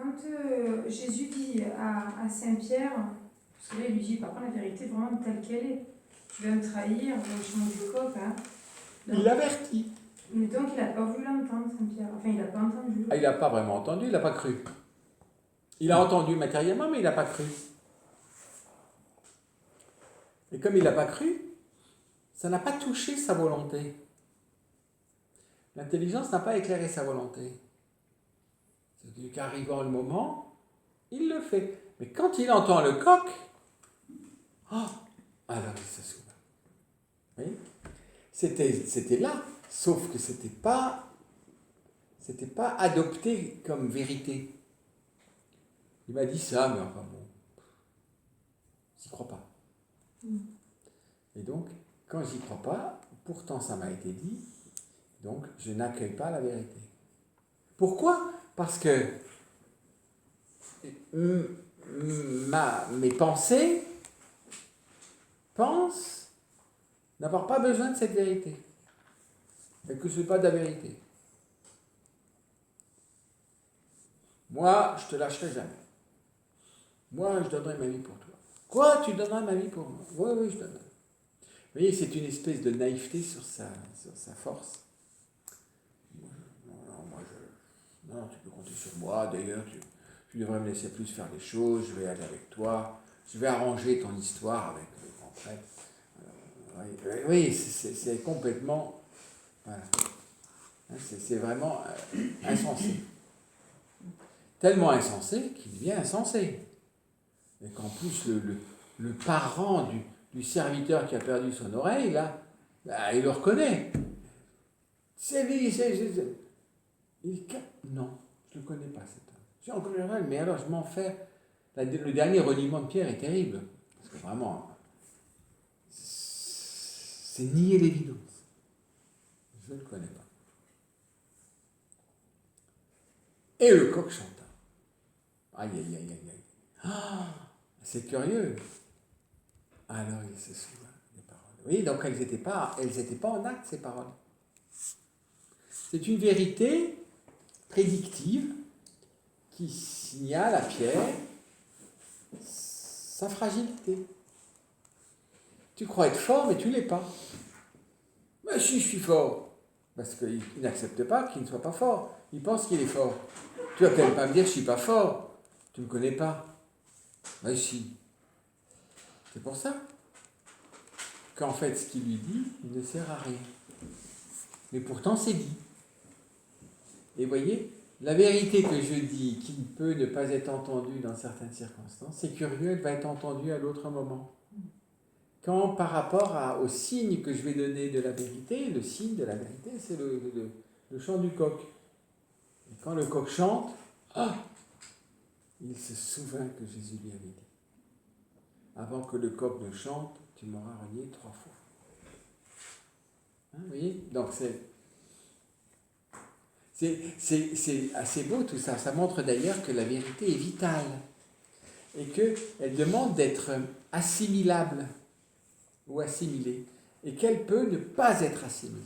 Quand Jésus dit à Saint-Pierre, parce que là il lui dit, par contre la vérité vraiment telle qu'elle est, tu vas me trahir, le chemin du coq, hein. Il l'avertit. Mais donc il n'a pas voulu l'entendre, Saint-Pierre. Enfin, il n'a pas entendu. Ah, il n'a pas vraiment entendu, il n'a pas cru. Il a entendu matériellement, mais il n'a pas cru. Et comme il n'a pas cru, ça n'a pas touché sa volonté. L'intelligence n'a pas éclairé sa volonté. C'est qu'arrivant le moment, il le fait. Mais quand il entend le coq, oh, alors il se souvient. Vous voyez ? C'était là, sauf que c'était pas adopté comme vérité. Il m'a dit ça, mais enfin bon, j'y crois pas. Et donc, quand j'y crois pas, pourtant ça m'a été dit, donc je n'accueille pas la vérité. Pourquoi ? Parce que mes pensées pensent n'avoir pas besoin de cette vérité. Et que ce n'est pas de la vérité. Moi, je te lâcherai jamais. Moi, je donnerai ma vie pour toi. Quoi ? Tu donneras ma vie pour moi ? Oui, oui, je donnerai. Vous voyez, c'est une espèce de naïveté sur sa force. Non, tu peux compter sur moi. D'ailleurs, tu devrais me laisser plus faire les choses. Je vais aller avec toi. Je vais arranger ton histoire avec le grand prêtre. Oui, c'est complètement... Voilà. C'est vraiment insensé. Tellement insensé qu'il devient insensé. Et qu'en plus, le parent du serviteur qui a perdu son oreille, là, il le reconnaît. C'est lui, non, je ne le connais pas cet homme. J'ai encore une oreille, mais alors je m'en fais. Le dernier reniement de Pierre est terrible. Parce que vraiment, c'est nier l'évidence. Je ne le connais pas. Et le coq chanta. Aïe, aïe, aïe, aïe, aïe. Ah, c'est curieux. Alors il se souvient des paroles. Oui, donc elles n'étaient pas en acte, ces paroles. C'est une vérité prédictive qui signale à Pierre sa fragilité. Tu crois être fort, mais tu ne l'es pas. Mais si, je suis fort. Parce qu'il n'accepte pas qu'il ne soit pas fort. Il pense qu'il est fort. Tu vas quand même pas me dire je ne suis pas fort. Tu ne me connais pas. Mais si. C'est pour ça qu'en fait, ce qu'il lui dit, il ne sert à rien. Mais pourtant, c'est dit. Et voyez, la vérité que je dis, qui peut ne pas être entendue dans certaines circonstances, c'est curieux, elle va être entendue à l'autre moment. Quand par rapport au signe que je vais donner de la vérité, le signe de la vérité, c'est le chant du coq. Et quand le coq chante, il se souvient que Jésus lui avait dit. Avant que le coq ne chante, tu m'auras renié 3 fois. Vous voyez ? Donc c'est assez beau tout ça. Ça montre d'ailleurs que la vérité est vitale et qu'elle demande d'être assimilable ou assimilée et qu'elle peut ne pas être assimilée.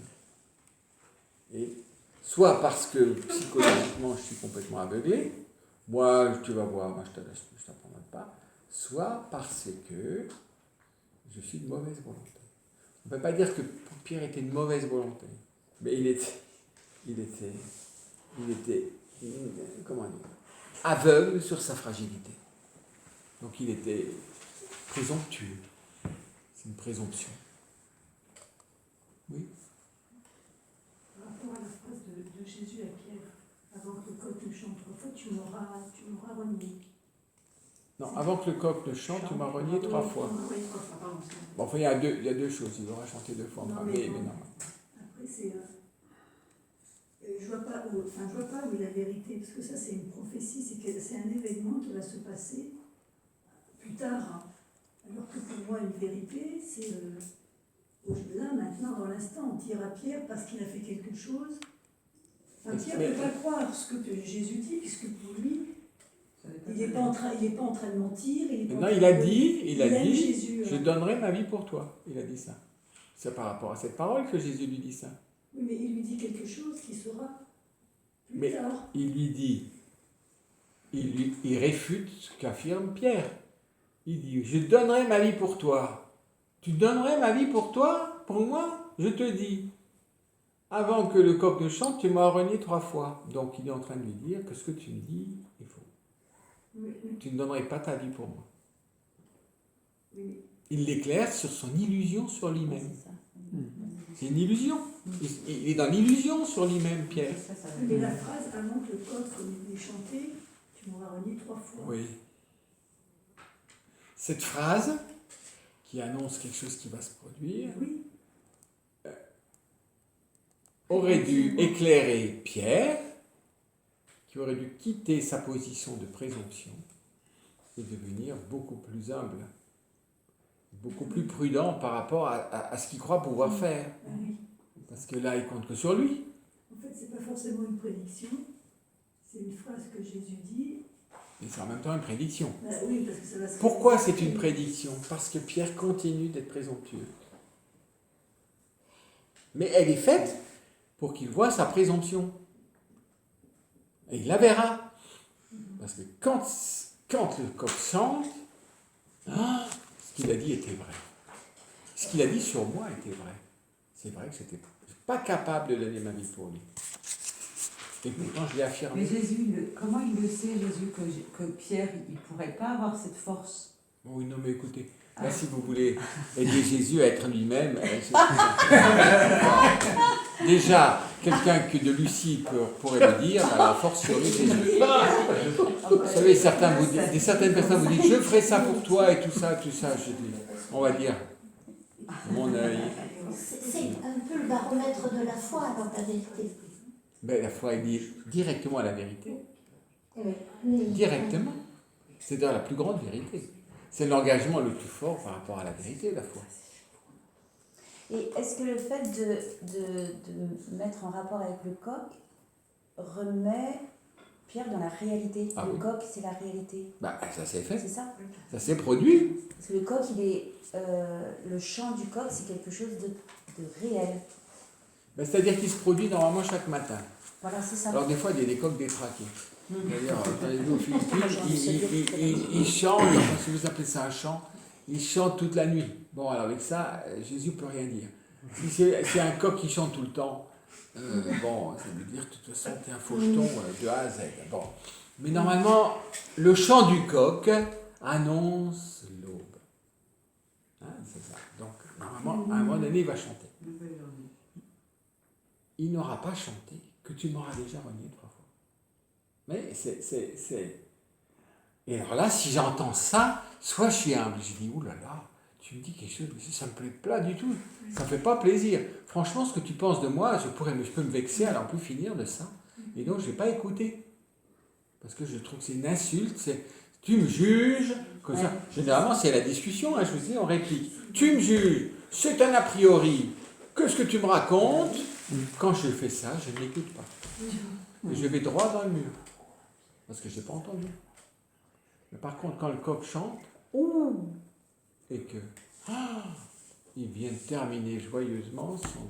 Et soit parce que psychologiquement je suis complètement aveuglé, moi tu vas voir, moi je t'apprendrai pas, soit parce que je suis de mauvaise volonté. On ne peut pas dire que Pierre était de mauvaise volonté, mais il était comment dire, aveugle sur sa fragilité. Donc il était présomptueux. C'est une présomption. Oui. Par rapport à la phrase de Jésus à Pierre, avant que le coq ne chante 3 fois, tu m'auras renié. Non, avant que le coq ne chante, tu m'as renié 3 fois. Bon, enfin, il y a deux choses. Il aura chanté 2 fois. Mais non. Après, c'est... je vois pas où est la vérité, parce que ça, c'est une prophétie, c'est un événement qui va se passer plus tard. Alors que pour moi, une vérité, c'est là, maintenant, dans l'instant, on tire à Pierre parce qu'il a fait quelque chose. Enfin, Pierre ne peut pas croire ce que Jésus dit, puisque pour lui, il n'est pas en train de mentir. Il a dit, Jésus, je donnerai ma vie pour toi. Il a dit ça. C'est par rapport à cette parole que Jésus lui dit ça. Oui, mais il lui dit quelque chose qui sera plus tard. Il lui dit, il réfute ce qu'affirme Pierre. Il dit, je donnerai ma vie pour toi. Tu donnerais ma vie pour toi, pour moi? Je te dis, avant que le coq ne chante, tu m'as renié 3 fois. Donc il est en train de lui dire que ce que tu me dis est faux. Oui, Tu ne donnerais pas ta vie pour moi. oui. Il l'éclaire sur son illusion sur lui-même. C'est ça. C'est une illusion. Il est dans l'illusion sur lui-même, Pierre. Ça, ça va. Mais la phrase avant que le coq ait chanté, tu m'auras renié 3 fois. Oui. Cette phrase, qui annonce quelque chose qui va se produire, Oui, aurait dû éclairer Pierre, qui aurait dû quitter sa position de présomption et devenir beaucoup plus humble, beaucoup plus prudent par rapport à ce qu'il croit pouvoir faire. ah oui. Parce que là, il compte que sur lui. En fait, c'est pas forcément une prédiction, c'est une phrase que Jésus dit. Mais c'est en même temps une prédiction. Bah oui, parce que ça va se Pourquoi c'est réaliser. une prédiction? Parce que Pierre continue d'être présomptueux. Mais elle est faite pour qu'il voie sa présomption. Et il la verra. Parce que quand le coq chante, ce qu'il a dit était vrai. Ce qu'il a dit sur moi était vrai. C'est vrai que je n'étais pas capable de donner ma vie pour lui. Et pourtant, je l'ai affirmé. Mais Jésus, comment il le sait, Jésus, que Pierre, il ne pourrait pas avoir cette force? Oui, non, mais écoutez, là, si vous voulez aider Jésus à être lui-même, déjà, quelqu'un que de lucide pourrait le dire, alors fortiori Jésus. Vous savez, certaines personnes vous disent, je ferai ça pour toi et tout ça, je dis, on va dire, mon œil. C'est un peu le baromètre de la foi, alors la vérité. Ben, la foi, elle dit directement la vérité. Mais- Directement. C'est dans la plus grande vérité. C'est l'engagement le plus fort par rapport à la vérité, la foi. Et est-ce que le fait de mettre en rapport avec le coq remet Pierre dans la réalité? Ah Le oui. coq, c'est la réalité. Ben, ça s'est fait, C'est ça? ça s'est produit. Parce que le coq, le chant du coq, c'est quelque chose de réel. Ben, c'est-à-dire qu'il se produit normalement chaque matin. Voilà, c'est ça. Alors des fois, il y a des coqs détraqués. D'ailleurs, quand les aux Philippines, ils chantent, enfin, si vous appelez ça un chant, ils chantent toute la nuit. Bon, alors avec ça, Jésus ne peut rien dire. Si c'est un coq qui chante tout le temps, bon, ça veut dire que de toute façon, tu es un faucheton de A à Z. Bon. Mais normalement, le chant du coq annonce l'aube. Hein, c'est ça. Donc, normalement, à un moment donné, il va chanter. Il n'aura pas chanté que tu m'auras déjà renié 3 fois. Mais c'est... Et alors là, si j'entends ça, soit je suis humble, je dis, oulala, tu me dis quelque chose, mais ça me plaît pas du tout, ça me fait pas plaisir. Franchement, ce que tu penses de moi, je peux me vexer à n'en plus finir de ça. Et donc, je vais pas écouter. Parce que je trouve que c'est une insulte, tu me juges, comme ça. Généralement, c'est la discussion, hein, je vous dis, on réplique. Tu me juges, c'est un a priori. Qu'est-ce que tu me racontes? Quand je fais ça, je ne l'écoute pas. Et je vais droit dans le mur. Parce que je n'ai pas entendu. Mais par contre, quand le coq chante, et que il vient de terminer joyeusement son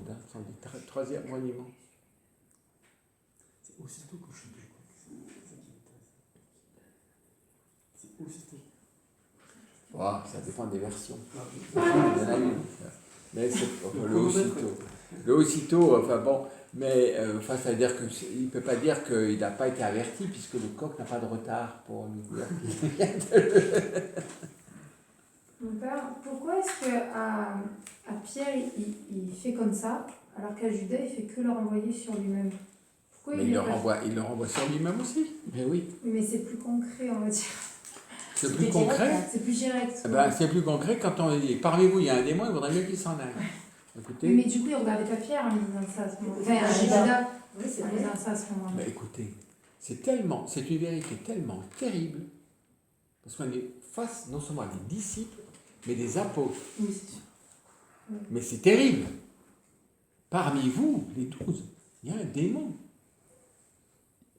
troisième reniement. C'est aussitôt que je suis plus. C'est aussitôt. Oh, ça dépend des versions. Il y en a une. Mais c'est le aussitôt. Le aussitôt, enfin bon, mais enfin, ça veut dire qu'il ne peut pas dire qu'il n'a pas été averti, puisque le coq n'a pas de retard pour nous dire qu'il vient de... Mon père, pourquoi est-ce qu'à Pierre, il fait comme ça, alors qu'à Judas, il fait que le renvoyer sur lui-même? Pourquoi Mais il il est le renvoie sur lui-même aussi. Mais oui. Oui, mais c'est plus concret, on va dire. C'est plus concret. C'est plus direct. Eh ben, c'est plus concret quand on dit parmi vous il y a un démon, il vaudrait mieux qu'il s'en aille. Écoutez, Oui, mais du coup, il regardait pas Pierre en lui disant ça à ce moment-là. Enfin, Ah, Judas, Oui, c'est en vrai. disant ça à ce moment-là. mais écoutez, c'est une vérité tellement terrible, parce qu'on est face non seulement à des disciples, mais des apôtres. Oui, c'est sûr. Mais c'est terrible. Parmi vous, les 12, il y a un démon.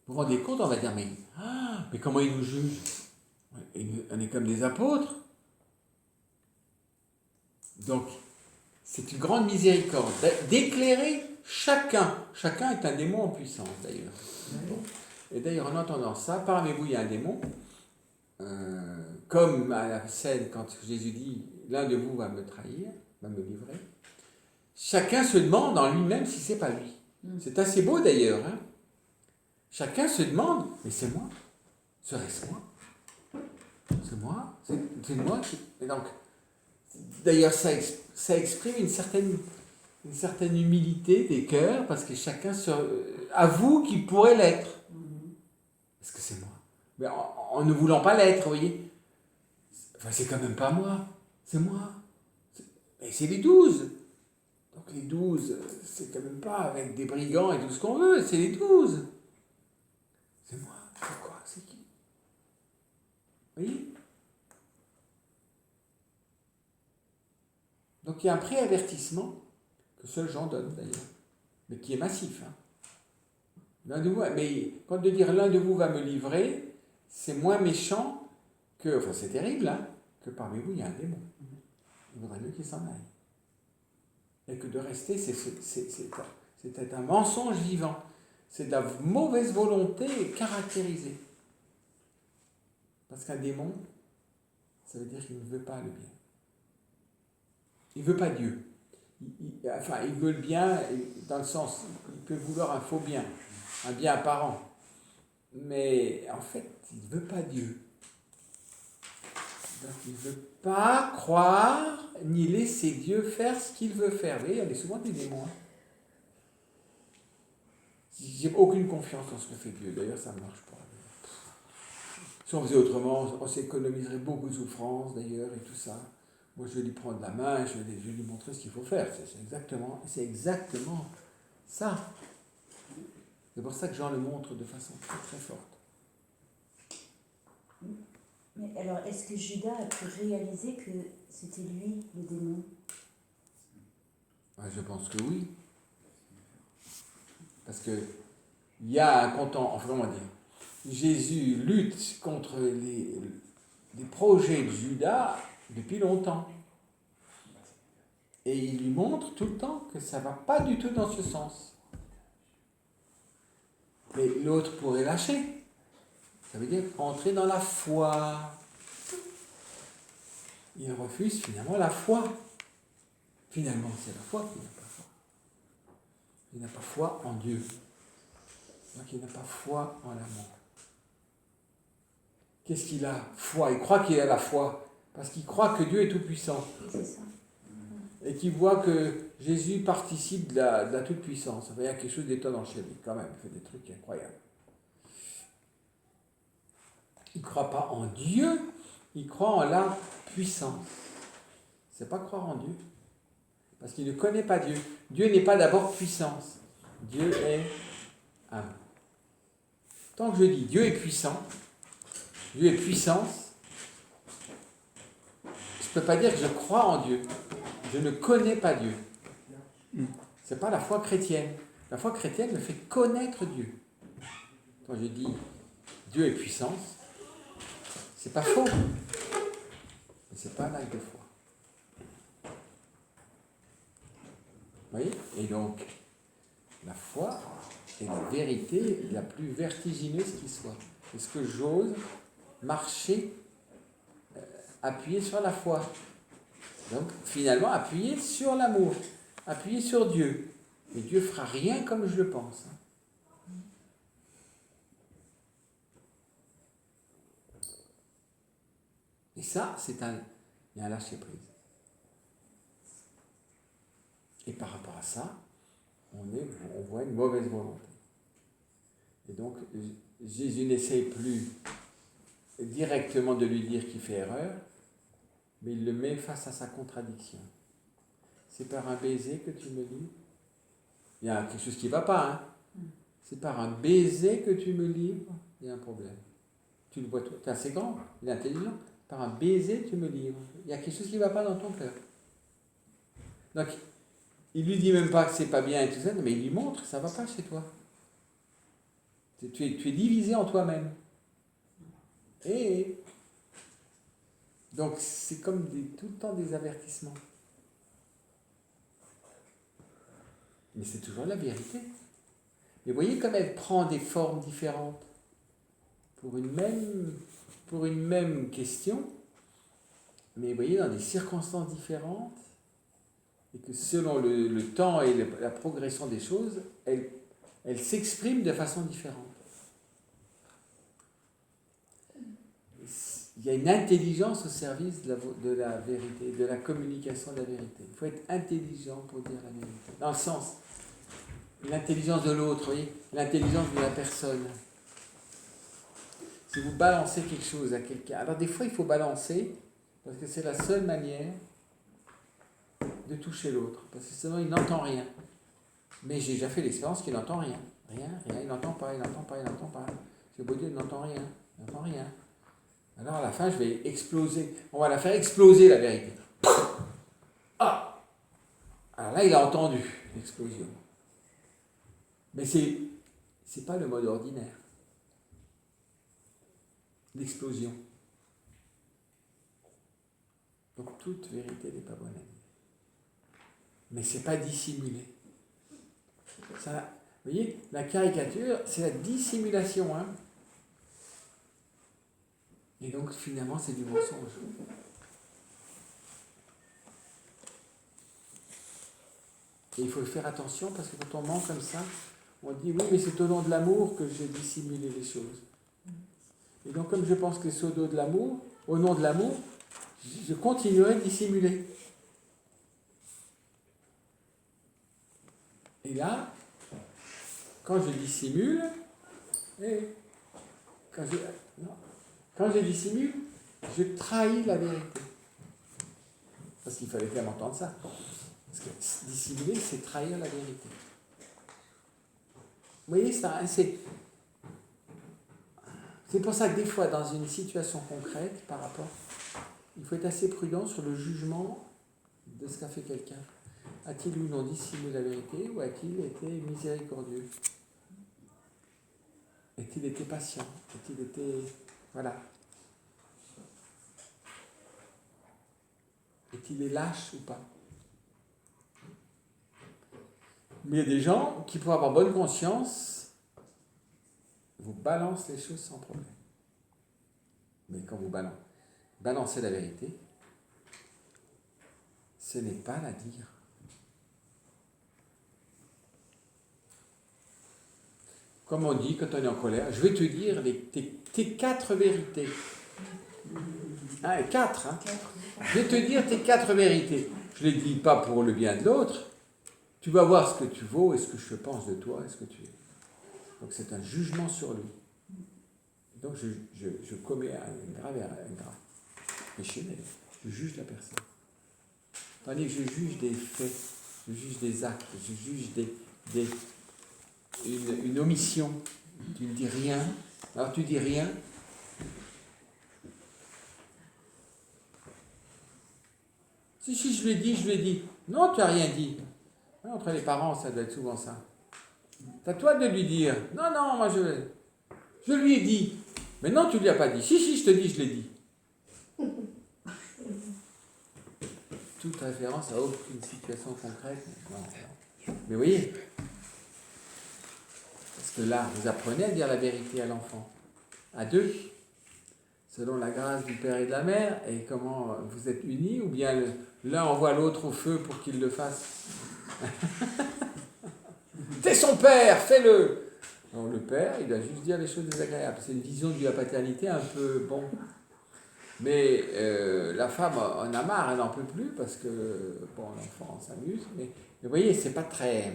Vous vous rendez compte, on va dire, mais comment il nous juge? On est comme des apôtres. Donc, c'est une grande miséricorde d'éclairer chacun. Chacun est un démon en puissance, d'ailleurs. Bon. Et d'ailleurs, en entendant ça, parmi vous, il y a un démon. Comme à la scène, quand Jésus dit l'un de vous va me trahir, va me livrer. Chacun se demande en lui-même si c'est pas lui. C'est assez beau d'ailleurs. Hein. Chacun se demande, mais c'est moi? Serait-ce moi? C'est moi? C'est moi qui... Et donc, d'ailleurs, ça exprime une certaine humilité des cœurs, parce que chacun avoue qu'il pourrait l'être. Parce que c'est moi. Mais en ne voulant pas l'être, vous voyez. Enfin, c'est quand même pas moi. C'est moi. Et c'est les 12. Donc les 12, c'est quand même pas avec des brigands et tout ce qu'on veut, c'est les 12. C'est moi. C'est quoi? C'est qui? Vous voyez? Donc il y a un préavertissement que seul Jean donne d'ailleurs, mais qui est massif. Hein. L'un de vous, mais quand de dire l'un de vous va me livrer, c'est moins méchant que, enfin c'est terrible, hein, que parmi vous il y a un démon. Il vaudrait mieux qu'il s'en aille. Et que de rester, c'est un mensonge vivant. C'est de la mauvaise volonté caractérisée. Parce qu'un démon, ça veut dire qu'il ne veut pas le bien. Il ne veut pas Dieu. Il veut le bien dans le sens, il peut vouloir un faux bien, un bien apparent. Mais en fait, il ne veut pas Dieu. Donc il ne veut pas croire ni laisser Dieu faire ce qu'il veut faire. Vous voyez, il y a souvent des démons. Hein. J'ai aucune confiance dans ce que fait Dieu. D'ailleurs, ça ne marche pas. Si on faisait autrement, on s'économiserait beaucoup de souffrance, d'ailleurs, et tout ça. Moi, je vais lui prendre la main, je vais lui montrer ce qu'il faut faire. C'est exactement ça. C'est pour ça que Jean le montre de façon très très forte. Mais alors, est-ce que Judas a pu réaliser que c'était lui, le démon? Je pense que oui. Parce que il y a un content, enfin comment dire, Jésus lutte contre les projets de Judas depuis longtemps. Et il lui montre tout le temps que ça ne va pas du tout dans ce sens. Mais l'autre pourrait lâcher. Ça veut dire entrer dans la foi. Il refuse finalement la foi. Finalement, c'est la foi qui n'a pas foi. Il n'a pas foi en Dieu. Donc il n'a pas foi en l'amour. Qu'est-ce qu'il a? Foi. Il croit qu'il a la foi. Parce qu'il croit que Dieu est tout-puissant. C'est ça. Et qu'il voit que Jésus participe de la toute-puissance. Il y a quelque chose d'étonnant chez lui, quand même. Il fait des trucs incroyables. Il ne croit pas en Dieu, il croit en la puissance. C'est pas croire en Dieu. Parce qu'il ne connaît pas Dieu. Dieu n'est pas d'abord puissance. Dieu est amour. Tant que je dis Dieu est puissant, Dieu est puissance, je ne peux pas dire que je crois en Dieu. Je ne connais pas Dieu. Ce n'est pas la foi chrétienne. La foi chrétienne me fait connaître Dieu. Quand je dis Dieu est puissance, c'est pas faux. Mais c'est pas un acte de foi. Vous voyez? Et donc, la foi est la vérité la plus vertigineuse qui soit. Est-ce que j'ose marcher appuyé sur la foi? Donc, finalement, appuyer sur l'amour, appuyer sur Dieu. Mais Dieu ne fera rien comme je le pense. Et ça, il y a un lâcher-prise. Et par rapport à ça, on voit une mauvaise volonté. Et donc, Jésus n'essaye plus directement de lui dire qu'il fait erreur, mais il le met face à sa contradiction. C'est par un baiser que tu me livres. Il y a quelque chose qui ne va pas, hein. C'est par un baiser que tu me livres, il y a un problème. Tu le vois, toi, tu es assez grand, il est intelligent. Par un baiser, tu me livres. Il y a quelque chose qui ne va pas dans ton cœur. Donc, il lui dit même pas que c'est pas bien et tout ça, mais il lui montre que ça ne va pas chez toi. Tu es divisé en toi-même. Et donc, c'est comme tout le temps des avertissements. Mais c'est toujours la vérité. Mais vous voyez comme elle prend des formes différentes. pour une même question, mais vous voyez, dans des circonstances différentes, et que selon le temps et la progression des choses, elle s'exprime de façon différente. Il y a une intelligence au service de la vérité, de la communication de la vérité. Il faut être intelligent pour dire la vérité. Dans le sens, l'intelligence de l'autre, vous voyez, l'intelligence de la personne. Si vous balancez quelque chose à quelqu'un, alors des fois il faut balancer, parce que c'est la seule manière de toucher l'autre, parce que sinon il n'entend rien. Mais j'ai déjà fait l'expérience qu'il n'entend rien. Rien, il n'entend pas. C'est beau Dieu, il n'entend rien. Alors à la fin, je vais exploser. On va la faire exploser, la vérité. Ah! Alors là, il a entendu l'explosion. Mais c'est pas le mode ordinaire. L'explosion. Donc toute vérité n'est pas bonne à dire. Mais c'est pas dissimulé. Ça, vous voyez, la caricature, c'est la dissimulation. Hein. Et donc finalement, c'est du mensonge. Et il faut faire attention parce que quand on ment comme ça, on dit oui, mais c'est au nom de l'amour que j'ai dissimulé les choses. Et donc comme je pense que c'est au nom de l'amour, je continuerai de dissimuler. Et là, quand je dissimule, quand je dissimule, je trahis la vérité. Parce qu'il fallait qu'elle m'entende ça. Parce que dissimuler, c'est trahir la vérité. Vous voyez, c'est pour ça que des fois, dans une situation concrète, par rapport, il faut être assez prudent sur le jugement de ce qu'a fait quelqu'un. A-t-il ou non dissimulé la vérité, ou a-t-il été miséricordieux? A-t-il été patient? A-t-il été... Voilà. Est-il lâche ou pas? Mais il y a des gens qui, pour avoir bonne conscience, vous balancent les choses sans problème. Mais quand vous balancez la vérité, ce n'est pas la dire. Comme on dit quand on est en colère, je vais te dire tes 4 vérités. Ah, 4, hein. Je vais te dire tes 4 vérités. Je ne les dis pas pour le bien de l'autre. Tu vas voir ce que tu vaux et ce que je pense de toi et ce que tu es. Donc c'est un jugement sur lui. Donc je commets un grave péché, mais je juge la personne. Tandis que je juge des faits, je juge des actes, je juge une omission. Tu ne dis rien. Alors tu dis rien. Si, je lui ai dit. Non, tu n'as rien dit. Entre les parents, ça doit être souvent ça. C'est à toi de lui dire. Non, moi je lui ai dit. Mais non, tu ne lui as pas dit. Si, je te dis, je l'ai dit. Toute référence à aucune situation concrète. Non. Mais vous voyez, parce que là, vous apprenez à dire la vérité à l'enfant. À 2. Selon la grâce du Père et de la Mère, et comment vous êtes unis, ou bien l'un envoie l'autre au feu pour qu'il le fasse. T'es son père, fais-le. Non, le père, il doit juste dire les choses désagréables. C'est une vision de la paternité un peu bon. Mais la femme en a marre, elle n'en peut plus parce que bon, l'enfant s'amuse. Mais vous voyez, c'est pas très.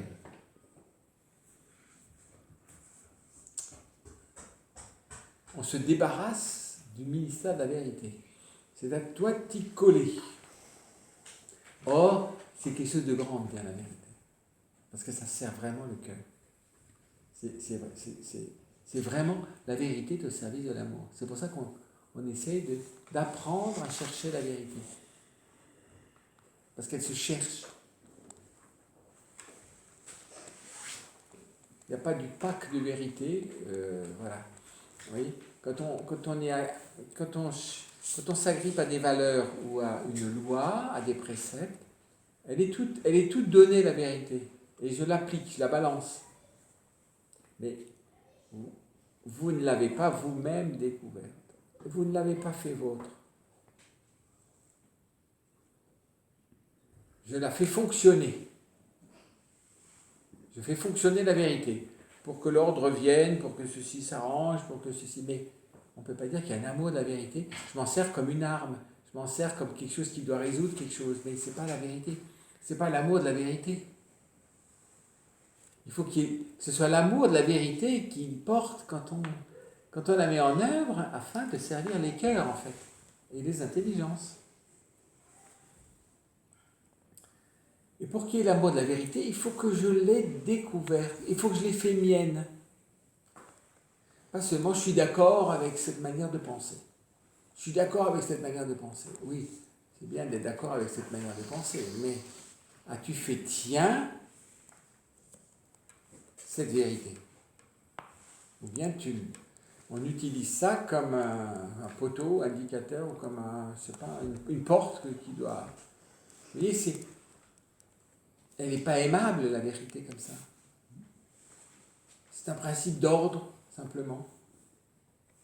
On se débarrasse du ministère de la vérité. C'est à toi de t'y coller. Or, c'est quelque chose de grand de dire la vérité. Parce que ça sert vraiment le cœur. C'est vraiment la vérité au service de l'amour. C'est pour ça qu'on essaye d'apprendre à chercher la vérité. Parce qu'elle se cherche. Il n'y a pas du pack de vérité. Voilà. Vous voyez, quand on s'agrippe à des valeurs ou à une loi, à des préceptes, elle est toute donnée, la vérité. Et je l'applique, je la balance. Mais vous ne l'avez pas vous-même découverte. Vous ne l'avez pas fait vôtre. Je la fais fonctionner. Je fais fonctionner la vérité pour que l'ordre vienne, pour que ceci s'arrange, pour que ceci... Mais on ne peut pas dire qu'il y a un amour de la vérité. Je m'en sers comme une arme. Je m'en sers comme quelque chose qui doit résoudre quelque chose. Mais ce n'est pas la vérité. Ce n'est pas l'amour de la vérité. Il faut que ce soit l'amour de la vérité qui porte quand on la met en œuvre afin de servir les cœurs, en fait, et les intelligences. Et pour qu'il y ait l'amour de la vérité, il faut que je l'ai découverte, il faut que je l'ai fait mienne. Pas seulement je suis d'accord avec cette manière de penser. Je suis d'accord avec cette manière de penser. Oui, c'est bien d'être d'accord avec cette manière de penser, mais as-tu fait tien cette vérité? Ou bien on utilise ça comme un poteau indicateur ou comme une porte qui doit... Vous voyez, elle n'est pas aimable, la vérité, comme ça. C'est un principe d'ordre, simplement.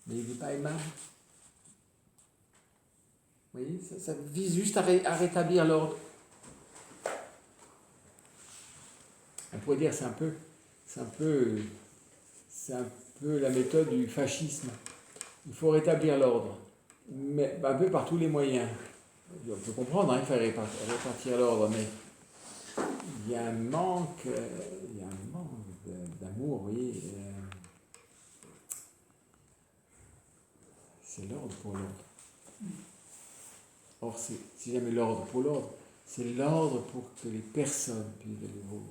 Mais il n'est pas aimable. Vous voyez, ça vise juste à rétablir l'ordre. On pourrait dire c'est un peu la méthode du fascisme. Il faut rétablir l'ordre, mais un peu par tous les moyens. On peut comprendre, il faut répartir l'ordre, mais il y a un manque d'amour, vous voyez. C'est l'ordre pour l'ordre. Or, c'est jamais l'ordre pour l'ordre, c'est l'ordre pour que les personnes puissent de nouveau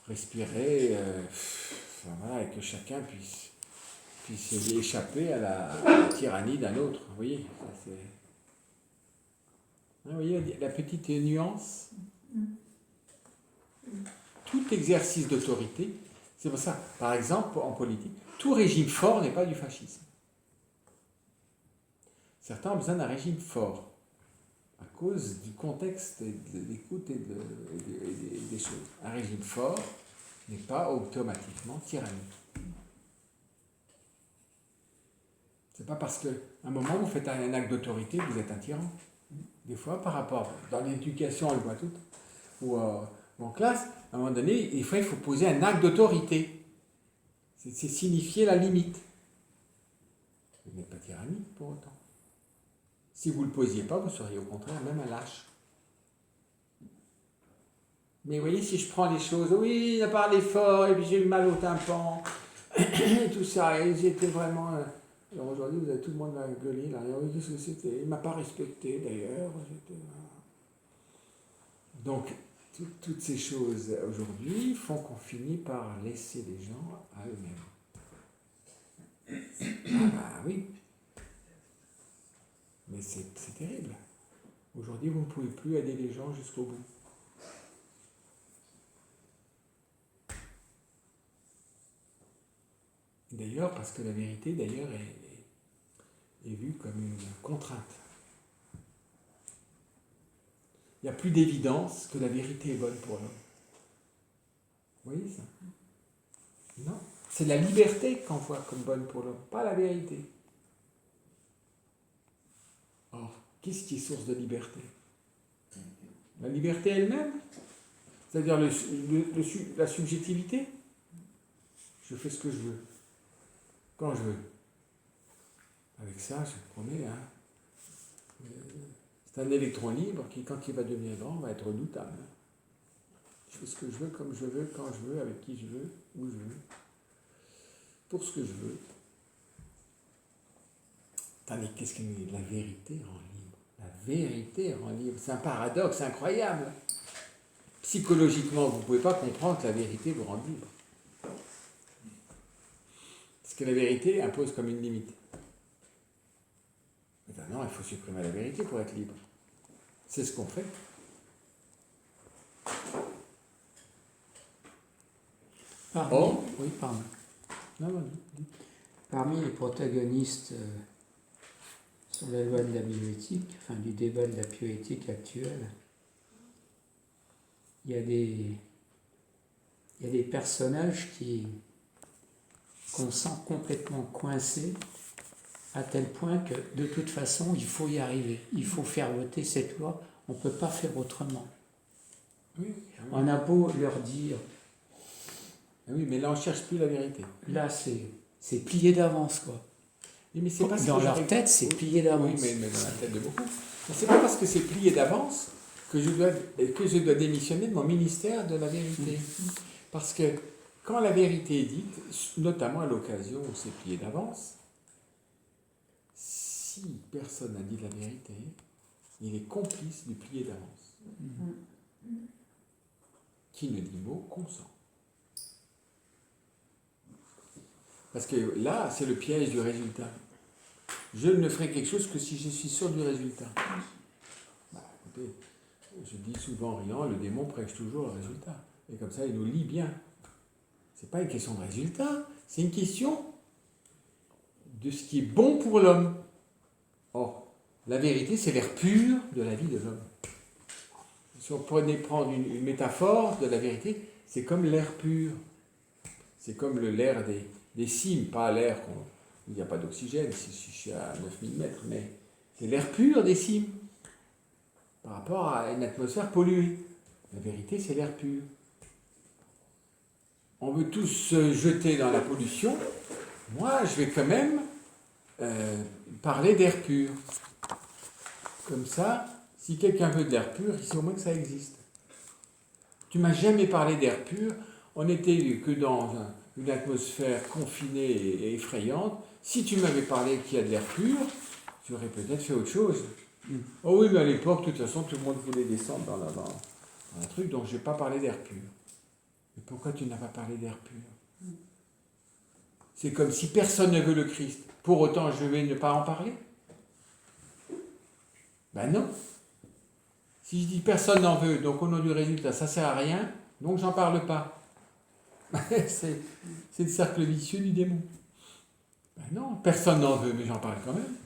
respirer, et que chacun puisse échapper à la tyrannie d'un autre. Vous voyez, vous voyez la petite nuance. Tout exercice d'autorité, c'est pour ça, par exemple, en politique, tout régime fort n'est pas du fascisme. Certains ont besoin d'un régime fort, à cause du contexte de l'écoute et des choses. Un régime fort n'est pas automatiquement tyrannique. C'est pas parce qu'à un moment vous faites un acte d'autorité que vous êtes un tyran. Des fois, par rapport, dans l'éducation, on le voit tout, ou en classe, à un moment donné, il faut poser un acte d'autorité. C'est signifier la limite. Vous n'êtes pas tyrannique pour autant. Si vous ne le posiez pas, vous seriez au contraire même un lâche. Mais vous voyez, si je prends les choses, oui, il a parlé fort, et puis j'ai eu mal au tympan, et tout ça, et j'étais vraiment... Alors aujourd'hui, vous avez tout le monde à gueuler, là, oui, qu'est-ce que c'était? Il ne m'a pas respecté, d'ailleurs. Donc, toutes ces choses, aujourd'hui, font qu'on finit par laisser les gens à eux-mêmes. Ah oui. Mais c'est terrible. Aujourd'hui, vous ne pouvez plus aider les gens jusqu'au bout. D'ailleurs, parce que la vérité, d'ailleurs, est vue comme une contrainte. Il n'y a plus d'évidence que la vérité est bonne pour l'homme. Vous voyez ça? Non. C'est la liberté qu'on voit comme bonne pour l'homme, pas la vérité. Or, qu'est-ce qui est source de liberté? La liberté elle-même? C'est-à-dire la subjectivité? Je fais ce que je veux. Quand je veux. Avec ça, je vous promets, c'est un électron libre qui, quand il va devenir grand, va être redoutable. Je fais ce que je veux, comme je veux, quand je veux, avec qui je veux, où je veux, pour ce que je veux. Tandis qu'est-ce que la vérité rend libre? La vérité rend libre. C'est un paradoxe incroyable. Psychologiquement, vous ne pouvez pas comprendre que la vérité vous rend libre. Parce que la vérité impose comme une limite. Non, il faut supprimer la vérité pour être libre. C'est ce qu'on fait. Oui, pardon. Non. Parmi les protagonistes sur la loi de la bioéthique, enfin du débat de la bioéthique actuelle, il y a des personnages qu'on se sent complètement coincé à tel point que de toute façon, il faut y arriver. Il faut faire voter cette loi. On ne peut pas faire autrement. Oui, On a beau leur dire, oui, mais là, on ne cherche plus la vérité. là, c'est plié d'avance, quoi. Oui, mais c'est pas ce Dans que leur j'arrive- tête, c'est Oui, plié d'avance. Oui, mais dans la tête de beaucoup. Mais c'est pas parce que c'est plié d'avance que je dois démissionner de mon ministère de la vérité. Parce que quand la vérité est dite, notamment à l'occasion où c'est plié d'avance, si personne n'a dit la vérité, il est complice du plié d'avance. Qui ne dit mot consent. Parce que là, c'est le piège du résultat. Je ne ferai quelque chose que si je suis sûr du résultat. Bah, écoutez, je dis souvent en riant, le démon prêche toujours le résultat. Et comme ça, il nous lie bien. C'est pas une question de résultat, c'est une question de ce qui est bon pour l'homme. Or, la vérité, c'est l'air pur de la vie de l'homme. Si on prenait prendre une métaphore de la vérité, c'est comme l'air pur. C'est comme l'air des cimes, pas l'air où il n'y a pas d'oxygène, si je suis à 9000 mètres, mais c'est l'air pur des cimes par rapport à une atmosphère polluée. La vérité, c'est l'air pur. On veut tous se jeter dans la pollution. Moi, je vais quand même parler d'air pur. Comme ça, si quelqu'un veut de l'air pur, il sait au moins que ça existe. Tu m'as jamais parlé d'air pur. On n'était que dans une atmosphère confinée et effrayante. Si tu m'avais parlé qu'il y a de l'air pur, tu aurais peut-être fait autre chose. Oh oui, mais à l'époque, de toute façon, tout le monde voulait descendre dans un truc, donc je n'ai pas parlé d'air pur. Mais pourquoi tu n'as pas parlé d'air pur? C'est comme si personne ne veut le Christ. Pour autant, je vais ne pas en parler? Ben non. Si je dis personne n'en veut, donc au nom du résultat, ça ne sert à rien, donc j'en parle pas. C'est le cercle vicieux du démon. Ben non, personne n'en veut, mais j'en parle quand même.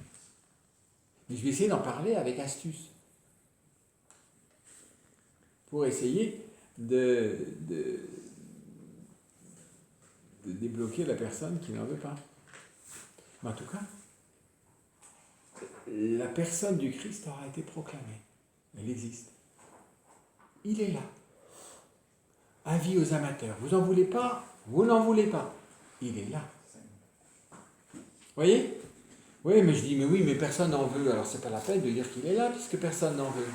Mais je vais essayer d'en parler avec astuce. Pour essayer de débloquer la personne qui n'en veut pas. Mais en tout cas, la personne du Christ aura été proclamée. Elle existe. Il est là. Avis aux amateurs. Vous n'en voulez pas? Vous n'en voulez pas. Il est là. Voyez? Oui, mais je dis, mais oui, mais personne n'en veut. Alors c'est pas la peine de dire qu'il est là, puisque personne n'en veut.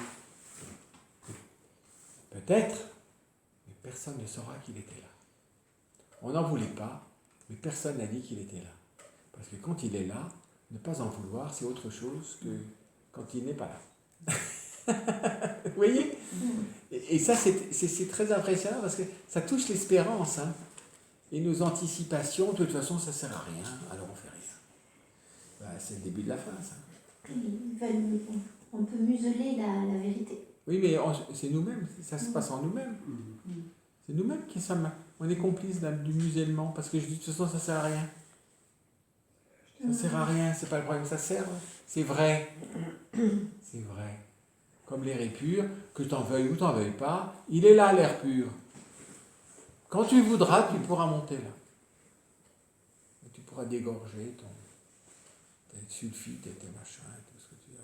Peut-être, mais personne ne saura qu'il était là. On n'en voulait pas, mais personne n'a dit qu'il était là. Parce que quand il est là, ne pas en vouloir, c'est autre chose que quand il n'est pas là. Vous voyez? Et ça, c'est très impressionnant parce que ça touche l'espérance. Hein. Et nos anticipations, de toute façon, ça ne sert à rien, alors on fait rien. Ben, c'est le début de la fin, ça. On peut museler la vérité. Oui, mais c'est nous-mêmes, ça se passe en nous-mêmes. C'est nous-mêmes qui sommes. On est complices du musellement, parce que je dis de toute façon, ça ne sert à rien. Ça ne sert à rien, c'est pas le problème, ça sert. C'est vrai. C'est vrai. Comme l'air est pur, que tu en veuilles ou tu n'en veuilles pas, il est là, l'air pur. Quand tu voudras, tu pourras monter là. Et tu pourras dégorger tes sulfites et tes machins, tout ce que tu as.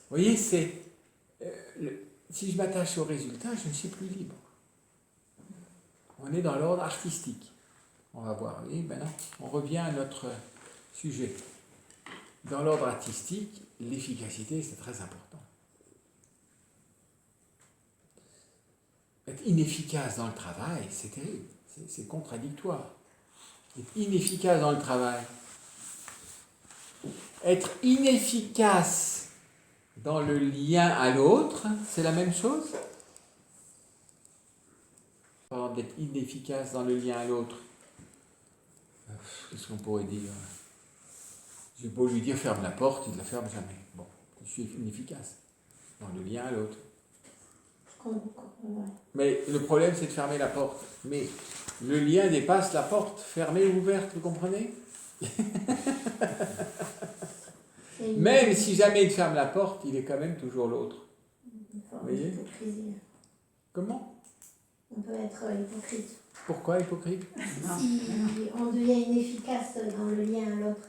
Vous voyez, si je m'attache au résultat, je ne suis plus libre. On est dans l'ordre artistique. On va voir. Et maintenant, on revient à notre sujet. Dans l'ordre artistique, l'efficacité, c'est très important. Être inefficace dans le travail, c'est terrible. C'est contradictoire. Être inefficace dans le travail. Être inefficace dans le lien à l'autre, c'est la même chose. Par exemple, d'être inefficace dans le lien à l'autre. Qu'est-ce qu'on pourrait dire? J'ai beau lui dire ferme la porte, il ne la ferme jamais. Bon, je suis inefficace dans le lien à l'autre. Mais le problème, c'est de fermer la porte. Mais le lien dépasse la porte, fermée ou ouverte, vous comprenez? Même si jamais il ferme la porte, il est quand même toujours l'autre. Vous voyez? Comment? On peut être hypocrite. Pourquoi hypocrite? Non, Si mais non. on devient inefficace dans le lien à l'autre.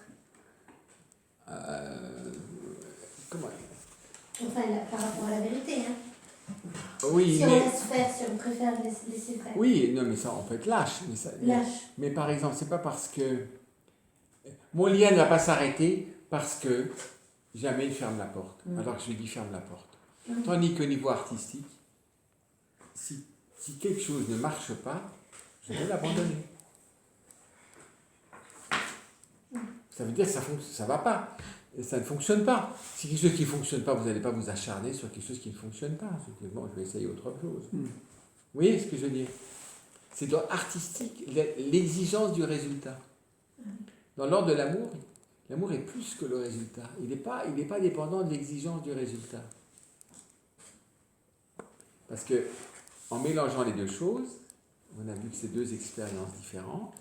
Comment? Enfin, par rapport à la vérité. Hein. Oui, Si on mais... laisse faire, si on préfère laisser faire. Oui, non, mais ça, on peut être lâche. Lâche. Mais par exemple, c'est pas parce que mon lien ne va pas s'arrêter parce que jamais il ferme la porte, alors que je lui dis ferme la porte. Tandis qu'au niveau artistique, si quelque chose ne marche pas, je vais l'abandonner. Ça veut dire que ça va pas. Et ça ne fonctionne pas. Si quelque chose qui ne fonctionne pas, vous n'allez pas vous acharner sur quelque chose qui ne fonctionne pas. Bon, je vais essayer autre chose. Vous voyez ce que je veux dire? C'est dans artistique, l'exigence du résultat. Dans l'ordre de l'amour, l'amour est plus que le résultat. Il n'est pas dépendant de l'exigence du résultat. Parce que, en mélangeant les deux choses, on a vu que c'est deux expériences différentes.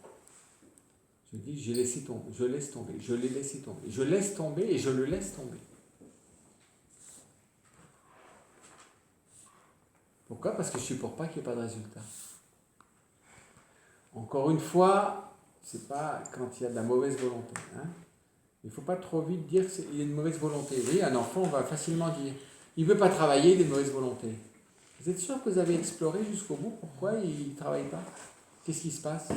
Je dis, j'ai laissé tomber, je laisse tomber, je l'ai laissé tomber, je laisse tomber et je le laisse tomber. Pourquoi? Parce que je ne supporte pas qu'il n'y ait pas de résultat. Encore une fois, c'est pas quand il y a de la mauvaise volonté. Hein. Il ne faut pas trop vite dire qu'il y a une mauvaise volonté. Vous voyez, un enfant, on va facilement dire, il ne veut pas travailler, il est de mauvaise volonté. Vous êtes sûr que vous avez exploré jusqu'au bout pourquoi il ne travaille pas? Qu'est-ce qui se passe?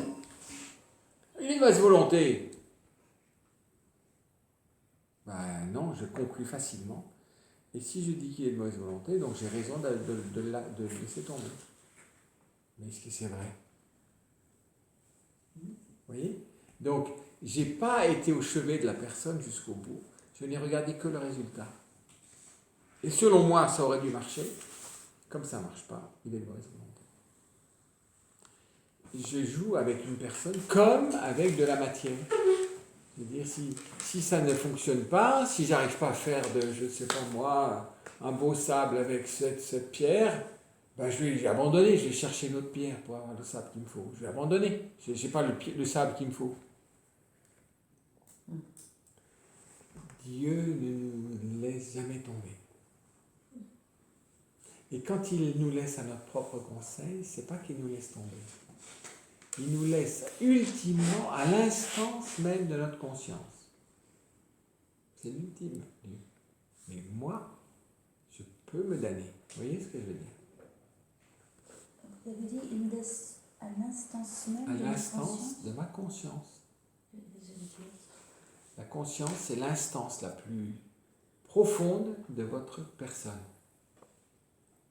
Il est de mauvaise volonté. Ben non, je conclus facilement. Et si je dis qu'il est de mauvaise volonté, donc j'ai raison de le laisser tomber. Mais est-ce que c'est vrai? Vous voyez? Donc, je n'ai pas été au chevet de la personne jusqu'au bout. Je n'ai regardé que le résultat. Et selon moi, ça aurait dû marcher. Comme ça ne marche pas, il est de mauvaise volonté. Je joue avec une personne comme avec de la matière. C'est-à-dire, si ça ne fonctionne pas, si j'arrive pas à faire de, je ne sais pas moi, un beau sable avec cette pierre, ben je vais abandonner, je vais chercher une autre pierre pour avoir le sable qu'il me faut. Je vais abandonner, je n'ai pas le sable qu'il me faut. Dieu ne nous laisse jamais tomber. Et quand il nous laisse à notre propre conseil, c'est pas qu'il nous laisse tomber. Il nous laisse ultimement à l'instance même de notre conscience. C'est l'ultime, Dieu. Mais moi, je peux me damner. Vous voyez ce que je veux dire? Vous avez dit, il me laisse à l'instance même À de la l'instance conscience. de ma conscience. La conscience, c'est l'instance la plus profonde de votre personne.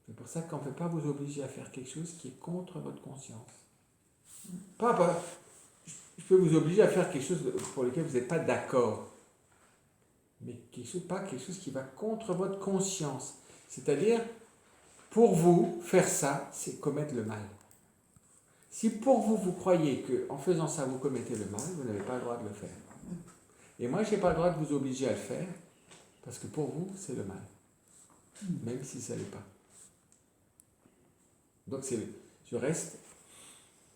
C'est pour ça qu'on ne peut pas vous obliger à faire quelque chose qui est contre votre conscience. Je peux vous obliger à faire quelque chose pour lequel vous n'êtes pas d'accord. Mais pas quelque chose qui va contre votre conscience. C'est-à-dire, pour vous, faire ça, c'est commettre le mal. Si pour vous, vous croyez qu'en faisant ça, vous commettez le mal, vous n'avez pas le droit de le faire. Et moi, je n'ai pas le droit de vous obliger à le faire, parce que pour vous, c'est le mal. Même si ça ne l'est pas. Donc, je reste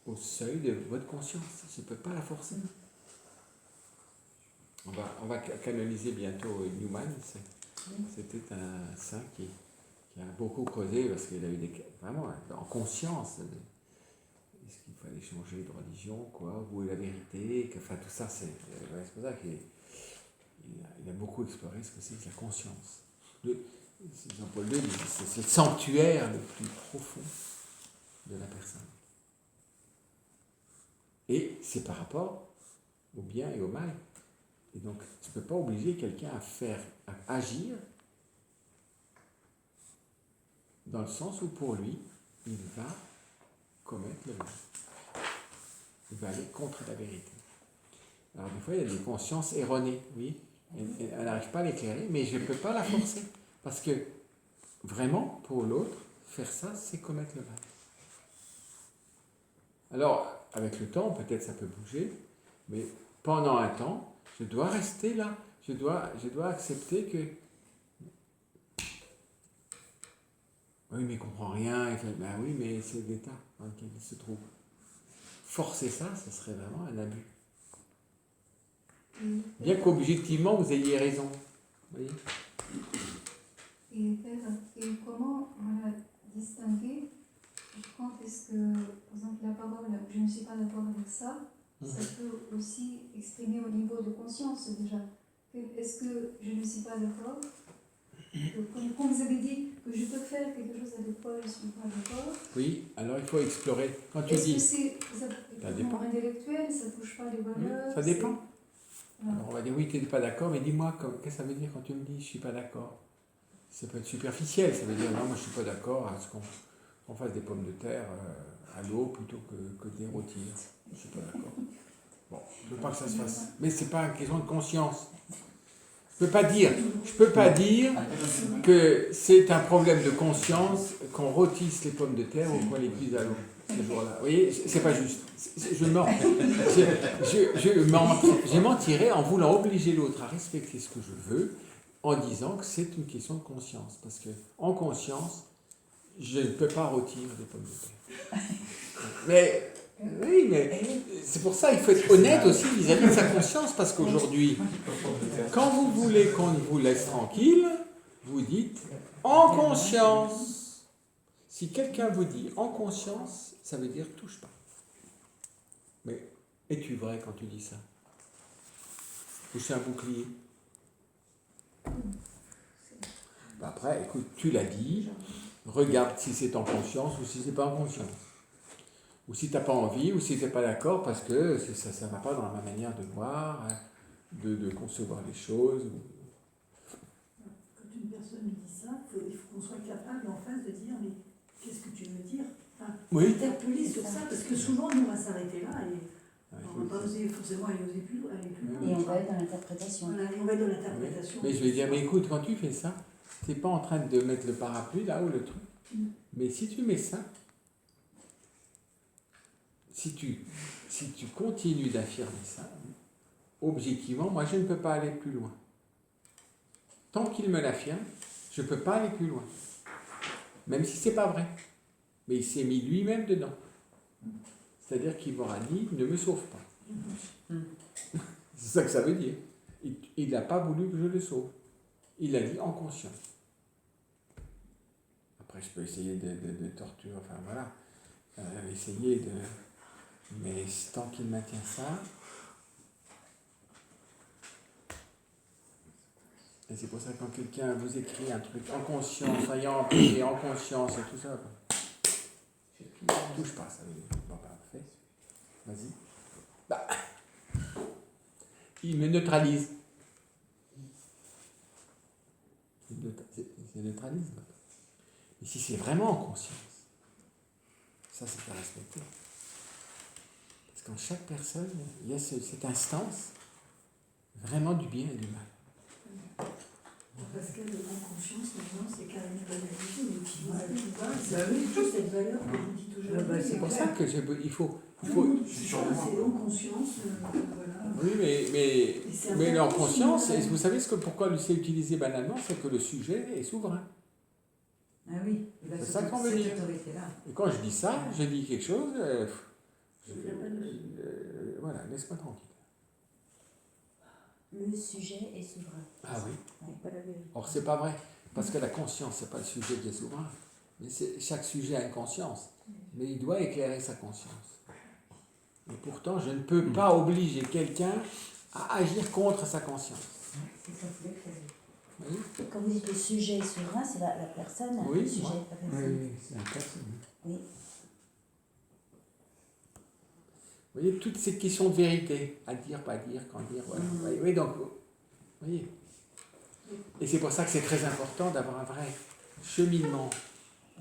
au seuil de votre conscience. Je ne peux pas la forcer. On va canoniser bientôt Newman. C'était un saint qui a beaucoup creusé parce qu'il a eu vraiment en conscience. Est-ce qu'il fallait changer de religion, quoi, où est la vérité, enfin tout ça, c'est pour ça qu'il a beaucoup exploré ce que c'est que la conscience. Jean-Paul II dit c'est le sanctuaire le plus profond de la personne. Et c'est par rapport au bien et au mal. Et donc, tu ne peux pas obliger quelqu'un à agir dans le sens où pour lui, il va commettre le mal. Il va aller contre la vérité. Alors des fois, il y a des consciences erronées, oui. Elle n'arrive pas à l'éclairer, mais je ne peux pas la forcer. Parce que vraiment, pour l'autre, faire ça, c'est commettre le mal. Alors, avec le temps, peut-être ça peut bouger, mais pendant un temps, je dois rester là. Je dois accepter que... Oui, mais il ne comprend rien. Il fait, ben oui, mais c'est l'état dans lequel il se trouve. Forcer ça, ce serait vraiment un abus. Bien qu'objectivement, vous ayez raison. Vous voyez? Et comment on a distingué quand est-ce que je ne suis pas d'accord avec ça, ça peut aussi exprimer au niveau de conscience déjà. Est-ce que je ne suis pas d'accord? Comme vous avez dit que je peux faire quelque chose avec quoi je ne suis pas d'accord. Oui, alors il faut explorer. Quand tu Est-ce que dis, c'est ça dépend. intellectuel, ça ne touche pas les valeurs? Ça dépend. Voilà. Alors on va dire oui, tu n'es pas d'accord, mais dis-moi, qu'est-ce que ça veut dire quand tu me dis je suis pas d'accord? Ça peut être superficiel, ça veut dire non, moi je suis pas d'accord à ce qu'on fasse des pommes de terre à l'eau plutôt que de les rôtir. Je suis pas d'accord. Bon, je veux pas que ça se fasse. Mais c'est pas une question de conscience. Je peux pas dire que c'est un problème de conscience qu'on rôtisse les pommes de terre ou qu'on les cuise à l'eau ce jour-là. Vous voyez, c'est pas juste. Je mentirais en voulant obliger l'autre à respecter ce que je veux, en disant que c'est une question de conscience. Parce que en conscience, je ne peux pas rôtir des pommes de terre. Mais oui, mais c'est pour ça qu'il faut être honnête aussi vis-à-vis de sa conscience, parce qu'aujourd'hui, quand vous voulez qu'on vous laisse tranquille, vous dites en conscience. Si quelqu'un vous dit en conscience, ça veut dire touche pas. Mais es-tu vrai quand tu dis ça? Ou c'est un bouclier? Après, écoute, tu l'as dit, regarde si c'est en conscience ou si c'est pas en conscience. Ou si tu n'as pas envie, ou si tu n'es pas d'accord, parce que ça ne va pas dans ma manière de voir, de concevoir les choses. Quand une personne me dit ça, il faut qu'on soit capable en face de dire mais qu'est-ce que tu veux dire? Enfin, Oui. interpeller sur ça, parce que souvent on va s'arrêter là et on ne va pas oser forcément aller plus loin. Et on va être dans l'interprétation. Voilà, on va être dans l'interprétation. Mais je vais dire, mais écoute, quand tu fais ça, tu n'es pas en train de mettre le parapluie là ou le truc. Mais si tu mets ça, si tu continues d'affirmer ça, objectivement, moi je ne peux pas aller plus loin. Tant qu'il me l'affirme, je ne peux pas aller plus loin. Même si ce n'est pas vrai. Mais il s'est mis lui-même dedans. C'est-à-dire qu'il m'aura dit, ne me sauve pas. C'est ça que ça veut dire. Il n'a pas voulu que je le sauve. Il l'a dit en conscience. Après, je peux essayer de torturer, enfin voilà, essayer de... Mais tant qu'il maintient ça, et c'est pour ça que quand quelqu'un vous écrit un truc en conscience, ayant prié en conscience et tout ça, touche pas, ça veut dire. Bon, bah, fais. Vas-y. Bah. Il me neutralise. Il neutralise. Et si c'est vraiment en conscience, ça c'est à respecter. Parce qu'en chaque personne, il y a cette instance vraiment du bien et du mal. Parce que en conscience, maintenant, c'est carrément banalisé, mais qui va cette valeur que vous dites aujourd'hui. C'est pour ça que il faut. C'est en conscience, voilà. Oui, mais en conscience, et vous savez pourquoi c'est utilisé banalement, c'est que le sujet est souverain. Ah oui, c'est ça qu'on veut dire. Et quand je dis ça, je dis quelque chose, voilà, laisse-moi tranquille. Le sujet est souverain. Ah oui. Pas la vérité. Or, c'est pas vrai, parce que la conscience, c'est pas le sujet qui est souverain. Mais chaque sujet a une conscience, mais il doit éclairer sa conscience. Et pourtant, je ne peux pas obliger quelqu'un à agir contre sa conscience. C'est ça, c'est Oui. quand vous dites le sujet est souverain, c'est la personne, Oui, le sujet, moi. la personne. Oui, c'est un personne. Oui. Vous voyez, toutes ces questions de vérité, à dire, pas dire, quand dire, voilà. Oui, donc, vous voyez. Et c'est pour ça que c'est très important d'avoir un vrai cheminement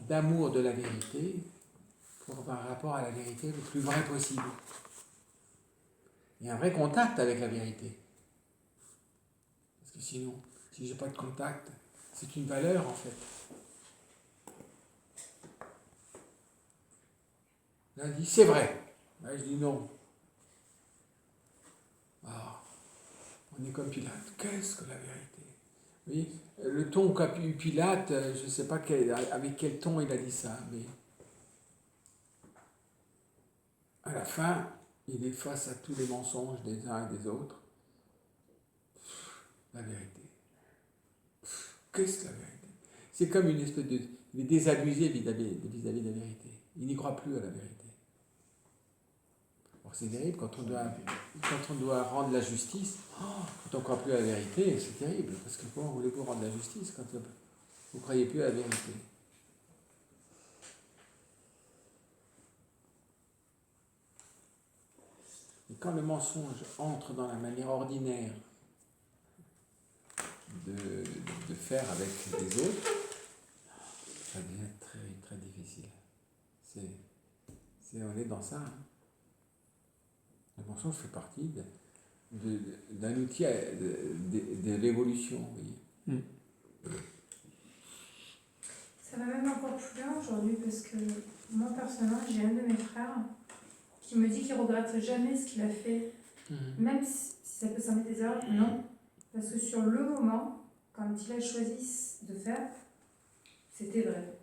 d'amour de la vérité pour avoir un rapport à la vérité le plus vrai possible. Et un vrai contact avec la vérité. Parce que sinon, si j'ai pas de contact, c'est une valeur en fait. Là, il dit, c'est vrai. Là, je dis non. Ah, on est comme Pilate. Qu'est-ce que la vérité? Vous voyez, le ton qu'a eu Pilate, je ne sais pas avec quel ton il a dit ça, mais à la fin, il est face à tous les mensonges des uns et des autres. La vérité. Qu'est-ce que la vérité? C'est comme une espèce de... Il est désabusé vis-à-vis de la vérité. Il n'y croit plus à la vérité. c'est terrible quand on doit rendre la justice, quand on ne croit plus à la vérité, c'est terrible, parce que comment voulez-vous rendre la justice quand vous ne croyez plus à la vérité? Et quand le mensonge entre dans la manière ordinaire de faire avec les autres, ça devient très, très difficile. On est dans ça. Hein. Le mensonge fait partie d'un outil de l'évolution. Vous voyez. Ça va même encore plus loin aujourd'hui parce que moi personnellement j'ai un de mes frères qui me dit qu'il regrette jamais ce qu'il a fait, même si ça peut sembler des erreurs, non, parce que sur le moment, quand il a choisi de faire, c'était vrai.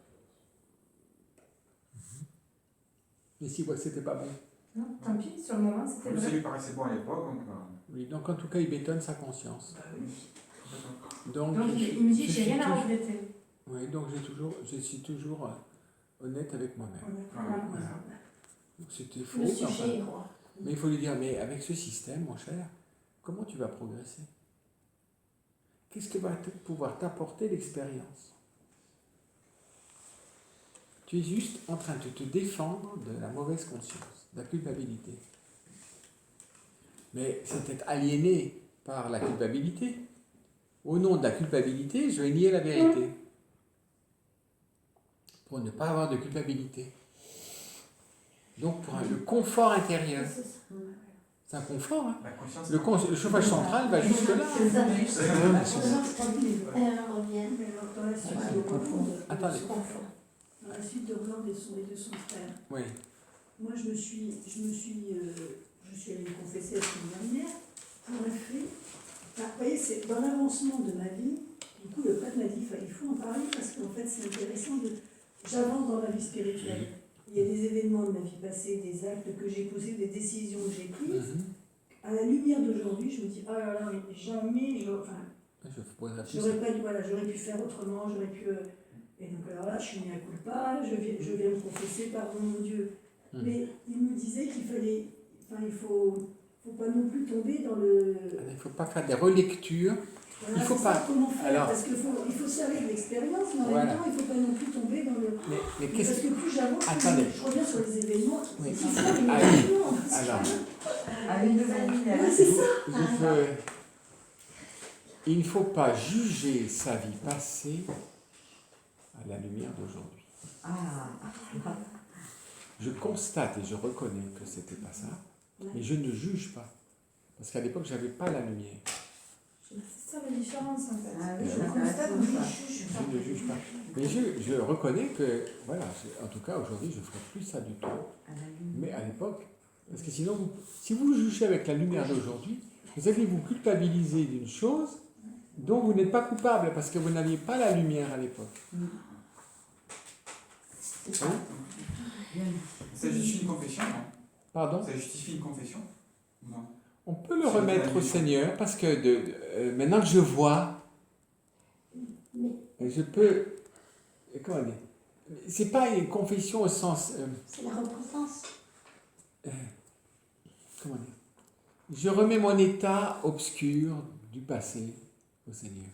Mais s'il voit que c'était pas bon. Non, tant pis, sur le moment c'était Ça vrai. lui paraissait bon à l'époque, donc. Oui, donc en tout cas, il bétonne sa conscience. Bah oui. Donc il me dit je j'ai suis rien à toujours- regretter. Oui, donc je suis toujours honnête avec moi-même. Voilà. Donc c'était faux. Le enfin, sujet, quoi. mais il faut lui dire, mais avec ce système, mon cher, comment tu vas progresser? Qu'est-ce que va pouvoir t'apporter l'expérience? Tu es juste en train de te défendre de la mauvaise conscience, de la culpabilité. Mais c'est être aliéné par la culpabilité. Au nom de la culpabilité, je vais nier la vérité. Pour ne pas avoir de culpabilité. Donc pour le confort intérieur. C'est ça. C'est un confort. Hein. La conscience. Le chauffage central va jusque là. C'est ça. Mais Elle revient. alors, dans la suite Ouais, de Roland, Attendez. dans la suite de Roland et de son frère, Oui. moi je suis allée me confesser la semaine dernière pour un fait. Enfin, vous voyez, c'est dans l'avancement de ma vie, du coup le prêtre m'a dit il faut en parler parce qu'en fait c'est intéressant j'avance dans ma vie spirituelle. Il y a des événements de ma vie passée, des actes que j'ai posés, des décisions que j'ai prises. À la lumière d'aujourd'hui, je me dis, oh là là, mais jamais, Je poserai plus. j'aurais pu faire autrement, j'aurais pu... Et donc alors là, je suis mis à culpa, je viens me confesser, pardon mon Dieu. Mais il me disait qu'il fallait, il faut pas non plus tomber dans le... Il ne faut pas faire des relectures. Voilà, il faut c'est pas. ça, comment faire, Alors, parce qu'il faut servir de l'expérience, mais en voilà. même temps, il ne faut pas non plus tomber dans le... Mais Parce qu'est-ce que plus j'avance, Attendez. plus je reviens sur les événements. Oui. C'est ça, mais Ah oui. non, Alors, Avec le vanille. c'est ça. il ne faut pas juger sa vie passée à la lumière d'aujourd'hui. Ah. Je constate et je reconnais que c'était pas ça, mais je ne juge pas. Parce qu'à l'époque, je n'avais pas la lumière. C'est ça la différence en fait. Ah oui, je c'est constate, mais intéressant, je juge pas. Je ne juge pas. Mais je reconnais que, voilà, en tout cas, aujourd'hui, je ne ferai plus ça du tout. Mais à l'époque, parce que sinon, si vous jugez avec la lumière d'aujourd'hui, vous allez vous culpabiliser d'une chose dont vous n'êtes pas coupable, parce que vous n'aviez pas la lumière à l'époque. Ça justifie une confession, non? Pardon? Ça justifie une confession? Non. On peut le remettre au Seigneur, parce que maintenant que je vois, je peux... Comment dire? C'est pas une confession au sens... C'est la repentance. comment dire? Je remets mon état obscur du passé au Seigneur.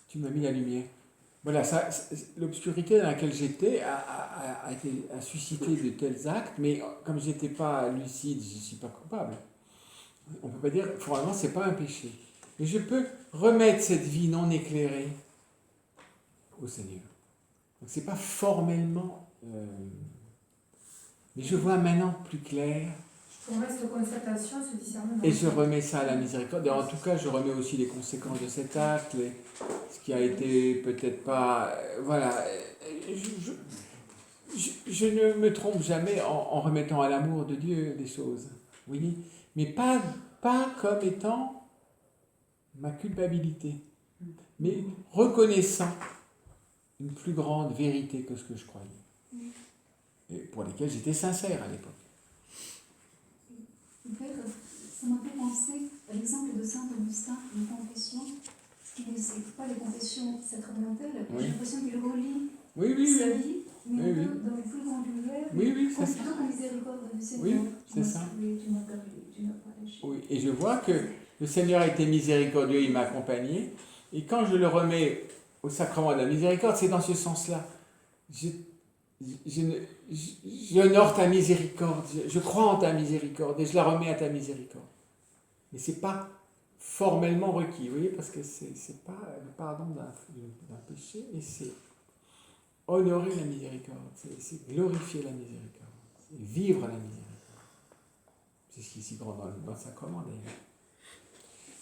Tu m'as mis la lumière. Voilà, l'obscurité dans laquelle j'étais a suscité de tels actes, mais comme je n'étais pas lucide, je ne suis pas coupable. On ne peut pas dire, formellement, ce n'est pas un péché. Mais je peux remettre cette vie non éclairée au Seigneur. Donc ce n'est pas formellement... mais je vois maintenant plus clair. On reste aux constatations, ce discernement. Et je remets ça à la miséricorde. Et en tout cas, je remets aussi les conséquences de cet acte, ce qui a été peut-être pas... voilà. Je ne me trompe jamais en remettant à l'amour de Dieu des choses. Vous voyez? Mais pas comme étant ma culpabilité. Mais reconnaissant une plus grande vérité que ce que je croyais. Et pour lesquelles j'étais sincère à l'époque. En fait, ça m'a fait penser à l'exemple de Saint Augustin, une confession, ce qui n'est pas les confessions sacramentelles. Oui. J'ai l'impression qu'il relie Oui, oui, sa oui. vie, mais Oui, un peu oui. dans le plus grand univers. Oui, oui, c'est ça. Plutôt la miséricorde du Seigneur. Oui, c'est ça. Tu m'as gardé, tu n'as pas lâché. Oui, et je vois que le Seigneur a été miséricordieux, il m'a accompagné. Et quand je le remets au sacrement de la miséricorde, c'est dans ce sens-là. J'honore ta miséricorde, je crois en ta miséricorde et je la remets à ta miséricorde. Mais ce n'est pas formellement requis, vous voyez, parce que ce n'est pas le pardon d'un péché, mais c'est honorer la miséricorde, c'est glorifier la miséricorde, c'est vivre la miséricorde. C'est ce qui est si grand dans le sacrement d'ailleurs.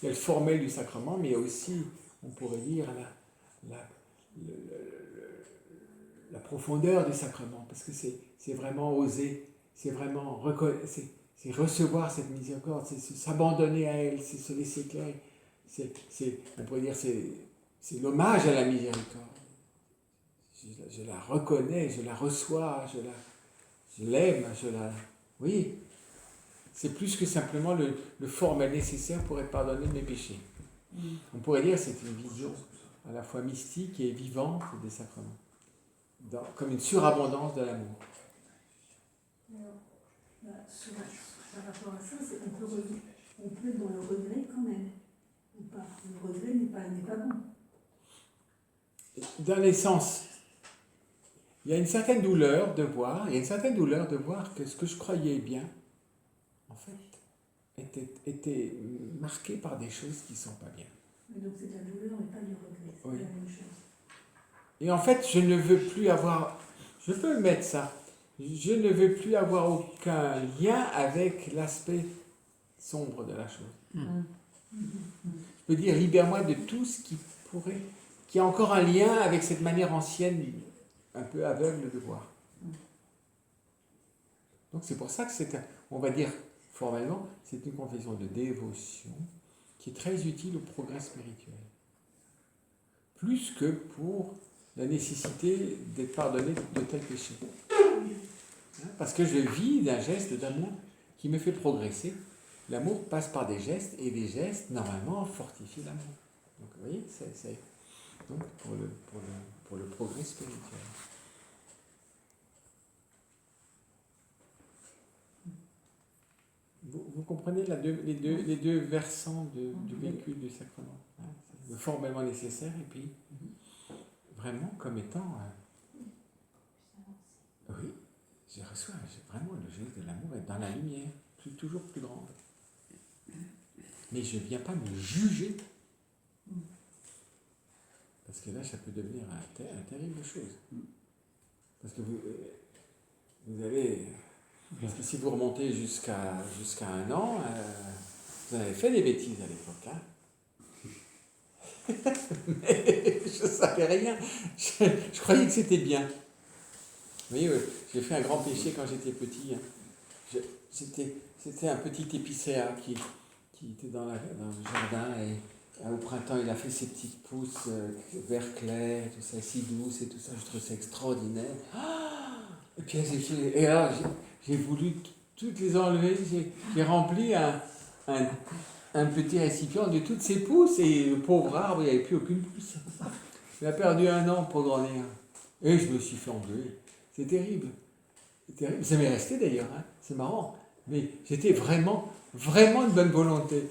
Il y a le formel du sacrement, mais il y a aussi, on pourrait dire, la profondeur du sacrement, parce que c'est vraiment oser, c'est vraiment c'est recevoir cette miséricorde, c'est s'abandonner à elle, c'est se laisser éclairer, on pourrait dire c'est l'hommage à la miséricorde. Je la reconnais, je la reçois, je l'aime, oui, c'est plus que simplement le formel nécessaire pour être pardonné de mes péchés. On pourrait dire que c'est une vision à la fois mystique et vivante des sacrements, comme une surabondance de l'amour. Par rapport à ça, on peut être dans le regret quand même. Ou pas. Le regret n'est pas bon. Dans l'essence, il y a une certaine douleur de voir, que ce que je croyais bien, en fait, était marqué par des choses qui ne sont pas bien. Mais donc c'est de la douleur et pas du regret, c'est Oui. la même chose. Et en fait, je ne veux plus avoir, je peux mettre ça, je ne veux plus avoir aucun lien avec l'aspect sombre de la chose. Je peux dire, libère-moi de tout ce qui a encore un lien avec cette manière ancienne, un peu aveugle de voir. Donc c'est pour ça que on va dire formellement, c'est une confession de dévotion qui est très utile au progrès spirituel. Plus que pour la nécessité d'être pardonné de tel péché. Parce que je vis d'un geste d'amour qui me fait progresser. L'amour passe par des gestes, et des gestes, normalement, fortifient l'amour. Donc, vous voyez, c'est donc pour le progrès spirituel. Vous comprenez les deux versants du vécu du sacrement. Hein, le formellement nécessaire, et puis vraiment comme étant... oui, je reçois vraiment le geste de l'amour est dans la lumière, toujours plus grande. Mais je ne viens pas me juger. Parce que là, ça peut devenir une terrible chose. Parce que vous avez... Parce que si vous remontez jusqu'à 1 an, vous avez fait des bêtises à l'époque. Hein. Mais je ne savais rien. Je croyais que c'était bien. Vous voyez, j'ai fait un grand péché quand j'étais petit. Hein. C'était un petit épicéa qui était dans le jardin et au printemps il a fait ses petites pousses vert clair, tout ça, si douce et tout ça. Je trouvais ça extraordinaire. Et puis alors j'ai voulu toutes les enlever. J'ai rempli un petit récipient de toutes ces pousses et le pauvre arbre il n'y avait plus aucune pousse. Il a perdu 1 an pour grandir. Et je me suis fait engueuler. C'est terrible. Ça m'est resté d'ailleurs, hein. C'est marrant. Mais j'étais vraiment de bonne volonté.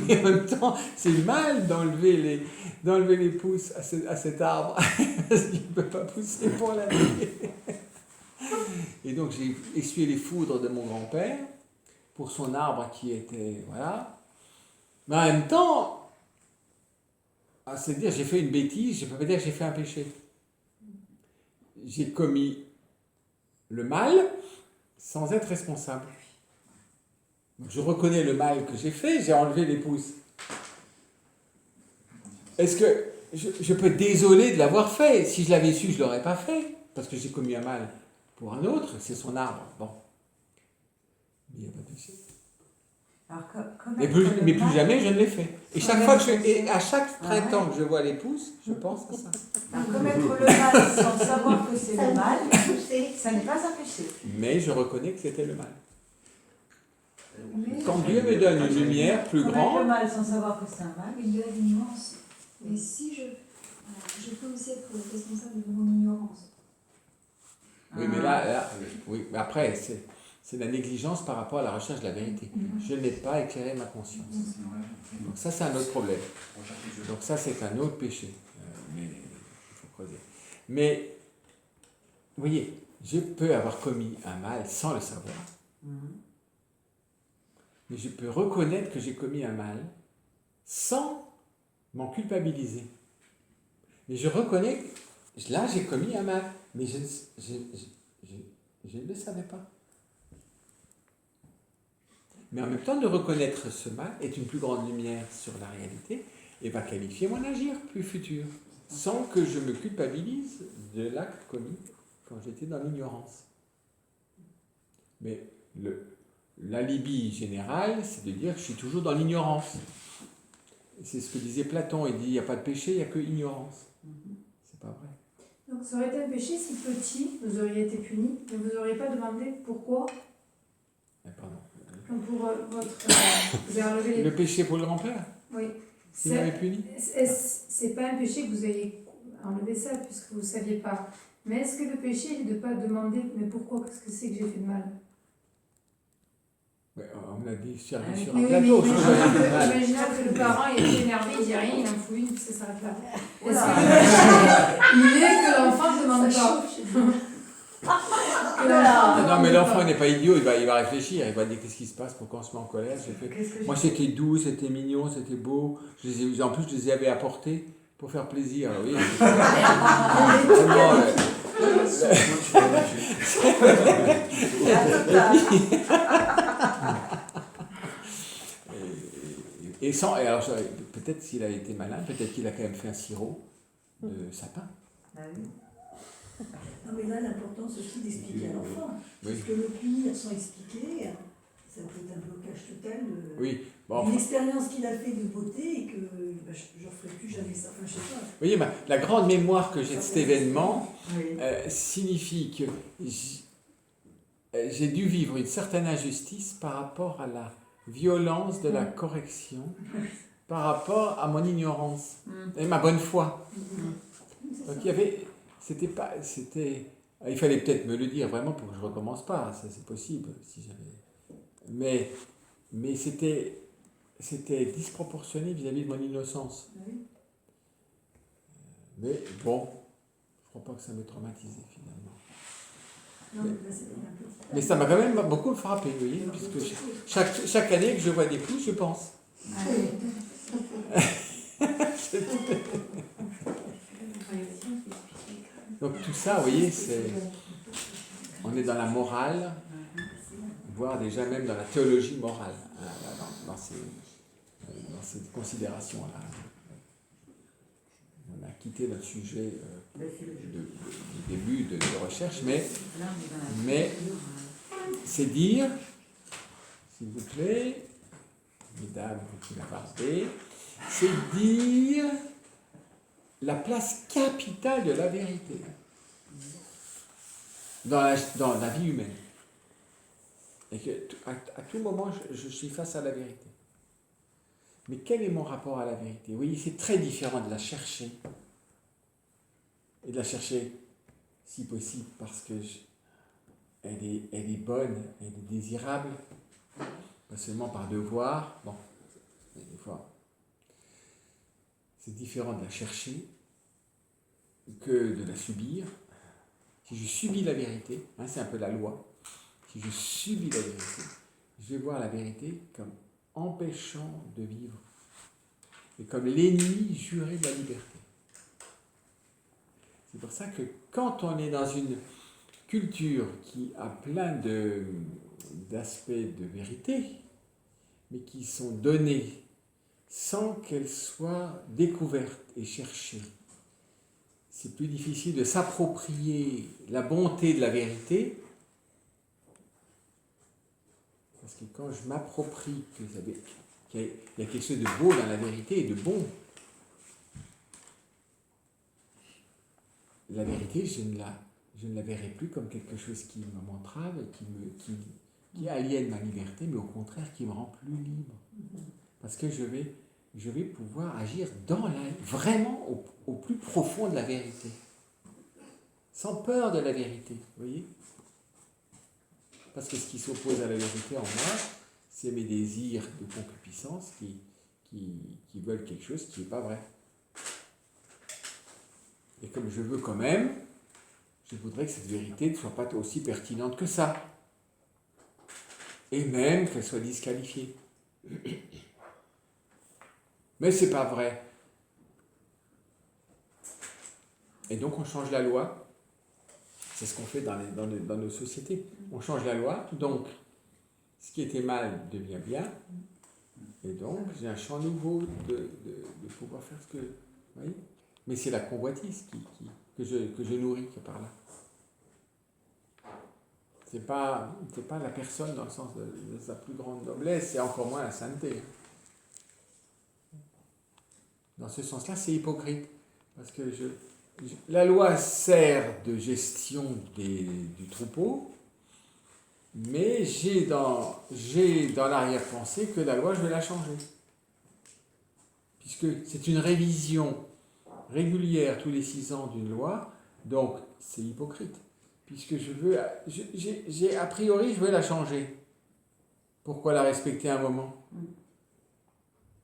Mais en même temps, c'est mal d'enlever les pousses à cet arbre, parce qu'il ne peut pas pousser pour l'année. Et donc j'ai essuyé les foudres de mon grand-père pour son arbre qui était... Voilà. Mais en même temps, c'est-à-dire j'ai fait une bêtise, je ne peux pas dire que j'ai fait un péché. J'ai commis le mal sans être responsable. Donc, je reconnais le mal que j'ai fait, j'ai enlevé les pousses. Est-ce que je peux être désolé de l'avoir fait? Si je l'avais su, je ne l'aurais pas fait, parce que j'ai commis un mal pour un autre, c'est son arbre. Bon. Mais il n'y a pas de péché. Mais plus jamais je ne l'ai fait. Et à chaque printemps que je vois les pousses, je pense à ça. Alors, commettre le mal sans savoir que c'est le mal, ça n'est pas un péché. Mais je reconnais que c'était le mal. Mais Quand Dieu me donne une lumière plus Commettre le grande, mal sans savoir que c'est un mal. il y a une nuance. Et si je peux aussi être responsable de mon ignorance. Oui, mais là, oui, mais après, c'est la négligence par rapport à la recherche de la vérité. Je n'ai pas éclairé ma conscience. Donc ça, c'est un autre problème. Donc ça, c'est un autre péché. Mais il faut creuser. Mais, vous voyez, je peux avoir commis un mal sans le savoir. Mais je peux reconnaître que j'ai commis un mal sans m'en culpabiliser. Mais je reconnais que là, j'ai commis un mal. Mais je ne le savais pas. Mais en même temps, de reconnaître ce mal est une plus grande lumière sur la réalité et va qualifier mon agir plus futur, sans que je me culpabilise de l'acte commis quand j'étais dans l'ignorance. Mais l'alibi général, c'est de dire que je suis toujours dans l'ignorance. C'est ce que disait Platon, il dit il n'y a pas de péché, il n'y a que ignorance. C'est pas vrai. Donc ça aurait été un péché si petit, vous auriez été puni, mais vous n'auriez pas demandé pourquoi. Pardon. Donc pour votre... vous avez enlevé les... Le péché pour le remplir, Oui. s'il m'avait puni. C'est pas un péché que vous ayez enlevé ça, puisque vous ne saviez pas. Mais est-ce que le péché est de ne pas demander, mais pourquoi, qu'est-ce que c'est que j'ai fait de mal? Ouais, on l'a dit sur un Oui, plateau. mais imaginons que le parent il est énervé, il dit rien, il en fout une, puis ça s'arrête là. Est-ce que le péché, il est que l'enfant ne demande pas? Non, mais l'enfant n'est pas idiot, il va réfléchir, il va dire qu'est-ce qui se passe, pourquoi on se met en colère. Moi, c'était doux, c'était mignon, c'était beau. En plus, je les avais apportés pour faire plaisir. Alors, oui, et alors, peut-être s'il a été malin, peut-être qu'il a quand même fait un sirop de sapin. Non, mais là, l'important, c'est aussi d'expliquer à l'enfant. Oui. Parce que le punir sans expliquer, ça peut être un blocage total de... Oui. Bon, une expérience qu'il a fait de beauté et que je ne referai plus jamais ça. Enfin, je sais pas. Vous voyez, la grande mémoire que j'ai de cet événement signifie que j'ai dû vivre une certaine injustice par rapport à la violence de la correction, par rapport à mon ignorance et ma bonne foi. Donc il y avait... il fallait peut-être me le dire vraiment pour que je ne recommence pas, ça c'est possible. Si j'avais... Mais c'était disproportionné vis-à-vis de mon innocence. Mais bon, je ne crois pas que ça m'ait traumatisé finalement. Non, mais ça m'a quand même beaucoup frappé, vous voyez, puisque chaque année que je vois des coups, je pense. Donc tout ça, vous voyez, on est dans la morale, voire déjà même dans la théologie morale, dans ces considérations-là. On a quitté notre sujet du début de recherche, mais c'est dire, s'il vous plaît, mesdames, vous qui m'avez, c'est dire la place capitale de la vérité dans la vie humaine. Et que à tout moment, je suis face à la vérité. Mais quel est mon rapport à la vérité? Vous voyez, c'est très différent de la chercher. Et de la chercher, si possible, parce que elle est bonne, elle est désirable, pas seulement par devoir. Bon, des fois, c'est différent de la chercher que de la subir. Si je subis la vérité, c'est un peu la loi, si je subis la vérité, je vais voir la vérité comme empêchant de vivre et comme l'ennemi juré de la liberté. C'est pour ça que quand on est dans une culture qui a plein d'aspects de vérité, mais qui sont donnés sans qu'elles soient découvertes et cherchées, c'est plus difficile de s'approprier la bonté de la vérité, parce que quand je m'approprie qu'il y a quelque chose de beau dans la vérité et de bon, la vérité, je ne la verrai plus comme quelque chose qui m'entrave et qui aliène ma liberté, mais au contraire qui me rend plus libre. Parce que je vais pouvoir agir vraiment au plus profond de la vérité. sans peur de la vérité, vous voyez? Parce que ce qui s'oppose à la vérité en moi, c'est mes désirs de concupiscence qui veulent quelque chose qui n'est pas vrai. Et comme je veux quand même, je voudrais que cette vérité ne soit pas aussi pertinente que ça. Et même qu'elle soit disqualifiée. Mais c'est pas vrai. Et donc on change la loi. C'est ce qu'on fait dans nos sociétés. On change la loi, donc ce qui était mal devient bien. Et donc j'ai un champ nouveau de pouvoir faire ce que... Vous voyez ? Mais c'est la convoitise que je nourris par là. C'est pas la personne dans le sens de sa plus grande noblesse, et encore moins la sainteté. Dans ce sens-là, c'est hypocrite. Parce que la loi sert de gestion du troupeau, mais j'ai dans l'arrière-pensée que la loi, je vais la changer. Puisque c'est une révision régulière tous les 6 ans d'une loi, donc c'est hypocrite. Puisque a priori, je veux la changer. Pourquoi la respecter un moment?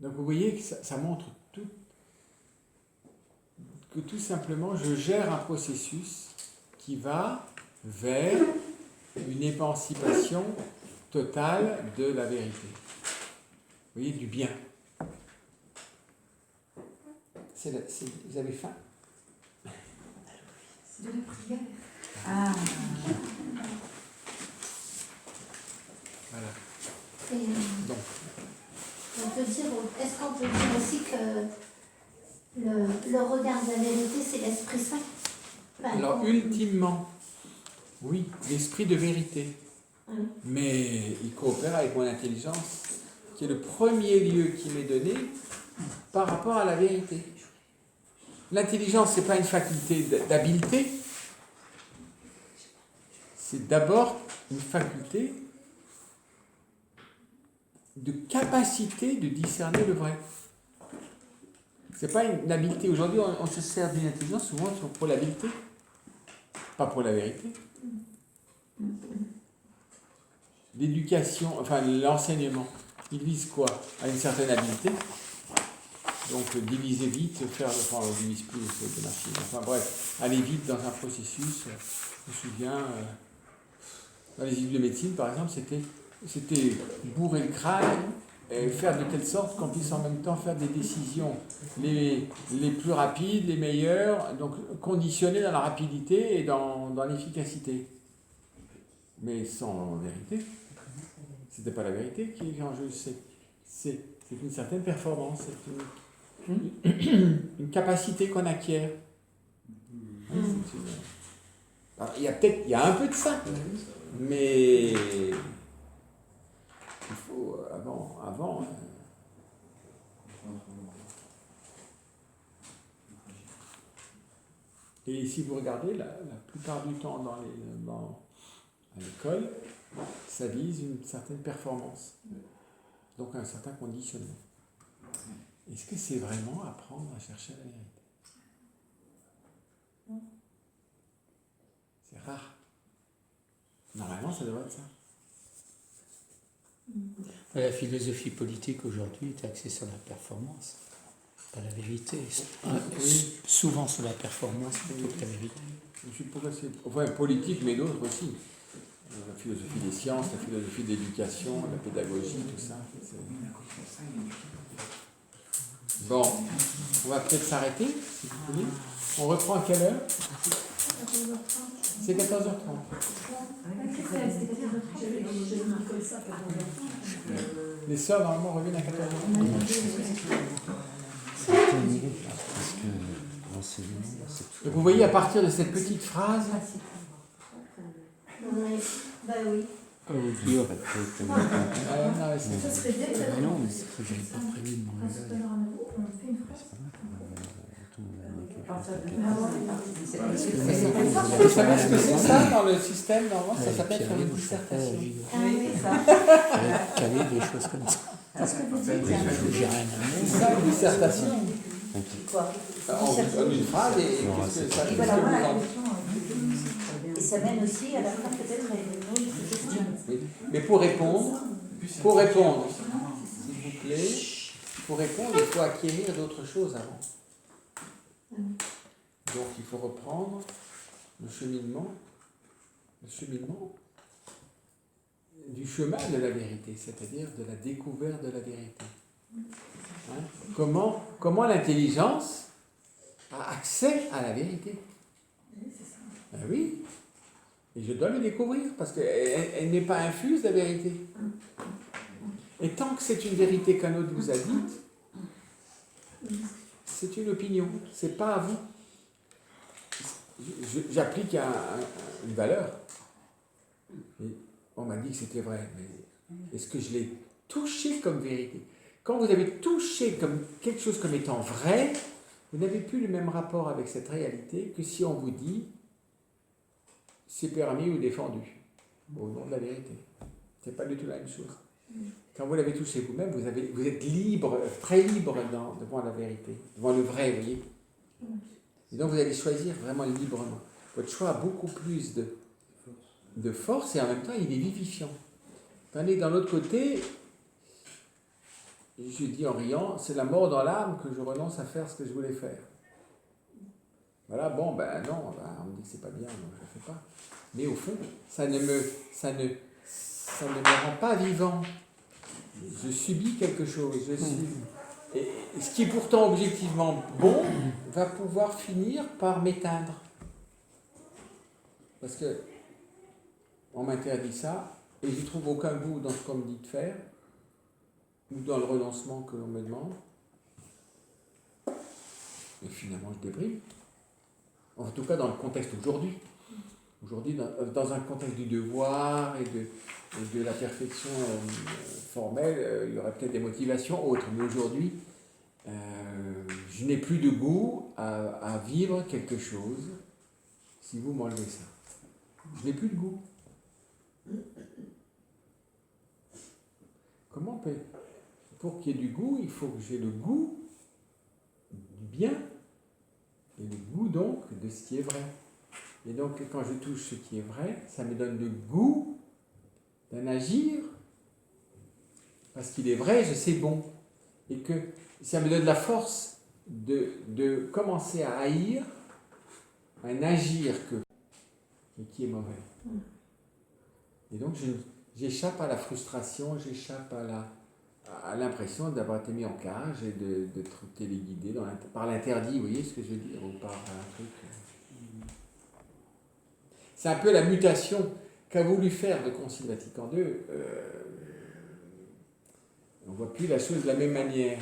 Donc vous voyez que ça montre que tout simplement, je gère un processus qui va vers une émancipation totale de la vérité. Vous voyez, du bien. Vous avez faim? C'est de la prière. Ah. Voilà. Et Donc, est-ce qu'on peut dire aussi que le regard de la vérité, c'est l'Esprit Saint? alors, ultimement, oui, l'esprit de vérité. Mais il coopère avec mon intelligence, qui est le premier lieu qui m'est donné par rapport à la vérité. L'intelligence, ce n'est pas une faculté d'habileté, c'est d'abord une faculté de capacité de discerner le vrai. Ce n'est pas une habileté. Aujourd'hui, on se sert d'une intelligence souvent pour l'habileté, pas pour la vérité. L'éducation, enfin l'enseignement, il vise quoi? À une certaine habileté. Donc diviser vite, on ne divise plus, c'est de machine. Enfin bref, aller vite dans un processus. Je me souviens, dans les études de médecine par exemple, c'était bourrer le crâne et faire de telle sorte qu'on puisse en même temps faire des décisions les plus rapides, les meilleures, donc conditionnées dans la rapidité et dans l'efficacité. Mais sans vérité. C'était pas la vérité qui est en jeu, c'est une certaine performance, c'est une capacité qu'on acquiert. Alors, il y a un peu de ça, mais il faut avant. Et si vous regardez, la plupart du temps à l'école, ça vise une certaine performance, donc un certain conditionnement. Est-ce que c'est vraiment apprendre à chercher la vérité? C'est rare. Normalement, ça devrait être ça. La philosophie politique aujourd'hui est axée sur la performance, pas la vérité. Souvent sur la performance plutôt que la vérité. Je suis progressif. Enfin, politique, mais d'autres aussi. La philosophie des sciences, la philosophie de l'éducation, la pédagogie, tout ça. Bon, on va peut-être s'arrêter, si vous voulez. On reprend à quelle heure? C'est 14h30. Les sœurs, normalement, reviennent à 14h30. Donc vous voyez, à partir de cette petite phrase... Bah oui. Ça serait bien que non, mais c'est que j'avais pas prévu de demander là. on fait une phrase. Vous savez ce que c'est ça dans le système? Normalement, ça s'appelle faire une dissertation. Oui, c'est ça. Caler des choses comme ça. Qu'est-ce que vous dites? J'ai rien à C'est ça, une dissertation. Quoi? On vous donne une phrase et qu'est-ce que ça Et qu'est-ce voilà, que vous voilà, en la question. ça mène aussi à la fin peut-être à une autre question. Oui. Mais pour répondre, s'il vous plaît, pour répondre, il faut acquérir d'autres choses avant. Donc il faut reprendre le cheminement du chemin de la vérité, c'est-à-dire de la découverte de la vérité. Hein? Comment l'intelligence a accès à la vérité? Ben oui, et je dois le découvrir parce qu'elle n'est pas infuse, la vérité. Et tant que c'est une vérité qu'un autre vous a dite, c'est une opinion, c'est pas à vous. J'applique une valeur. Et on m'a dit que c'était vrai, mais est-ce que je l'ai touché comme vérité? Quand vous avez touché comme quelque chose comme étant vrai, vous n'avez plus le même rapport avec cette réalité que si on vous dit c'est permis ou défendu au nom de la vérité. C'est pas du tout la même chose. Quand vous l'avez touché vous-même, vous êtes libre, très libre devant la vérité, devant le vrai, vous voyez. Et donc vous allez choisir vraiment librement. Votre choix a beaucoup plus de force et en même temps il est vivifiant. Tandis que dans l'autre côté, je dis en riant, c'est la mort dans l'âme que je renonce à faire ce que je voulais faire. Voilà, bon, ben non, on me dit que c'est pas bien, donc je ne le fais pas. Mais au fond, ça ne me rend pas vivant. Je subis quelque chose, et ce qui est pourtant objectivement bon va pouvoir finir par m'éteindre. Parce que on m'interdit ça, et je ne trouve aucun goût dans ce qu'on me dit de faire, ou dans le renoncement que l'on me demande. Et finalement, je déprime. En tout cas, dans le contexte aujourd'hui. Aujourd'hui, dans un contexte du devoir et de la perfection formelle, il y aurait peut-être des motivations autres. Mais aujourd'hui, je n'ai plus de goût à vivre quelque chose si vous m'enlevez ça. Je n'ai plus de goût. Comment on peut... Pour qu'il y ait du goût, il faut que j'ai le goût du bien et le goût donc de ce qui est vrai. Et donc quand je touche ce qui est vrai, ça me donne le goût d'un agir parce qu'il est vrai, je sais bon. Et que ça me donne la force de commencer à haïr un agir qui est mauvais. Et donc j'échappe à la frustration, j'échappe à l'impression d'avoir été mis en cage et d'être téléguidé par l'interdit, vous voyez ce que je veux dire, ou par un truc. C'est un peu la mutation qu'a voulu faire le Concile Vatican II. On ne voit plus la chose de la même manière.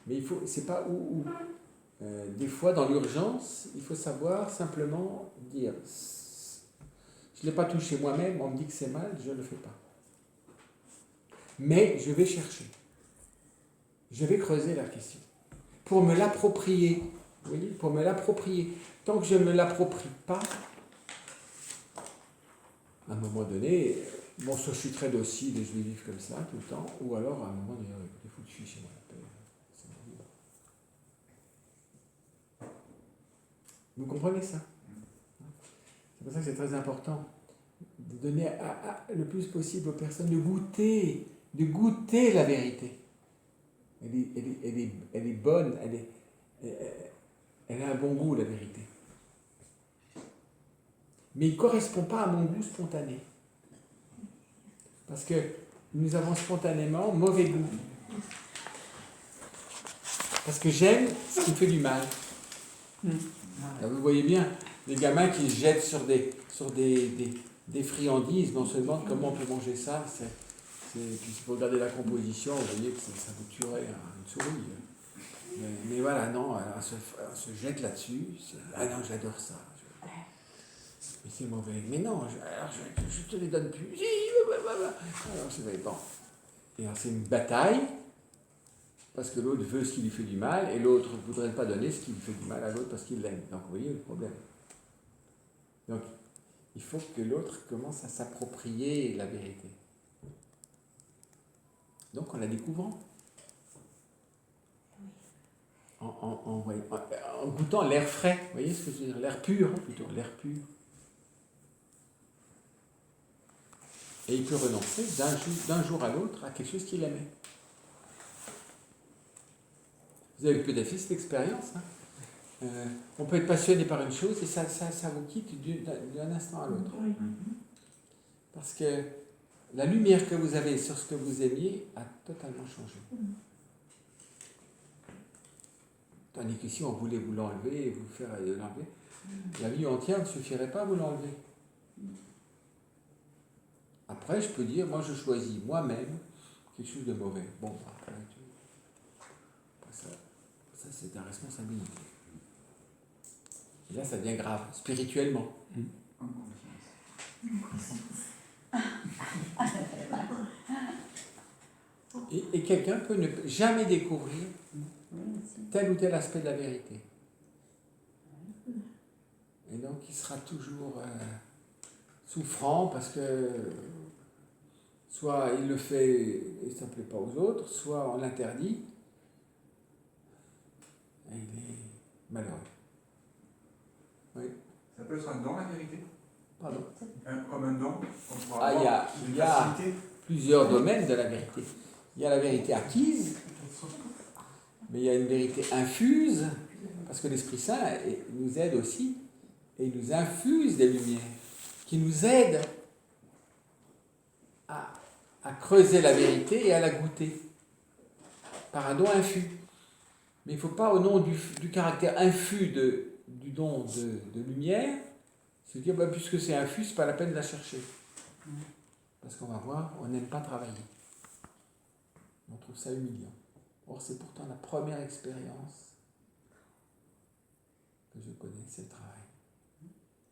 Mais c'est pas où. Des fois, dans l'urgence, il faut savoir simplement dire je ne l'ai pas touché moi-même, on me dit que c'est mal, je ne le fais pas. Mais je vais chercher. Je vais creuser la question. Pour me l'approprier. Vous voyez, pour me l'approprier. Tant que je ne me l'approprie pas, à un moment donné, bon, soit je suis très docile et je vais vivre comme ça tout le temps, ou alors à un moment donné, il faut que je suis chez moi la paix. Vous comprenez ça? C'est pour ça que c'est très important de donner le plus possible aux personnes de goûter la vérité. Elle est bonne, elle a un bon goût, la vérité. Mais il ne correspond pas à mon goût spontané. Parce que nous avons spontanément mauvais goût. Parce que j'aime ce qui fait du mal. Là, vous voyez bien, les gamins qui se jettent sur des friandises, on se demande comment on peut manger ça. Puis si vous regardez la composition, vous voyez que ça vous tuerait une souris. Mais voilà, non, on se jette là-dessus. Ah non, j'adore ça. Mais c'est mauvais. Mais non, je te les donne plus. Alors c'est vrai, bon. Et alors c'est une bataille, parce que l'autre veut ce qui lui fait du mal, et l'autre ne voudrait pas donner ce qui lui fait du mal à l'autre parce qu'il l'aime. Donc vous voyez le problème. Donc il faut que l'autre commence à s'approprier la vérité. Donc en la découvrant. En goûtant l'air frais, vous voyez ce que je veux dire? L'air pur, plutôt, l'air pur. Et il peut renoncer d'un jour à l'autre à quelque chose qu'il aimait. Vous avez peut-être fait cette expérience. Hein. On peut être passionné par une chose et ça vous quitte d'un instant à l'autre. Oui. Parce que la lumière que vous avez sur ce que vous aimiez a totalement changé. Tandis que si on voulait vous l'enlever et vous faire l'enlever, la vie entière ne suffirait pas à vous l'enlever. Après, je peux dire, moi je choisis moi-même quelque chose de mauvais. Bon, après ça c'est ta responsabilité. Et là, ça devient grave, spirituellement. En confiance. Et quelqu'un peut ne jamais découvrir tel ou tel aspect de la vérité. Et donc, il sera toujours souffrant parce que soit il le fait et ça ne plaît pas aux autres, soit on l'interdit et il est malheureux. Oui. Ça peut être un don, la vérité. Pardon. Comme un don qu'on pourra Ah, avoir, il une y a facilité. plusieurs domaines de la vérité. Il y a la vérité acquise, mais il y a une vérité infuse, parce que l'Esprit Saint nous aide aussi, et il nous infuse des lumières, qui nous aident à creuser la vérité et à la goûter, par un don infus. Mais il ne faut pas, au nom du caractère infus du don de lumière, se dire, bah, puisque c'est infus, ce n'est pas la peine de la chercher. Parce qu'on va voir, on n'aime pas travailler. On trouve ça humiliant. Or, c'est pourtant la première expérience que je connais, c'est le travail.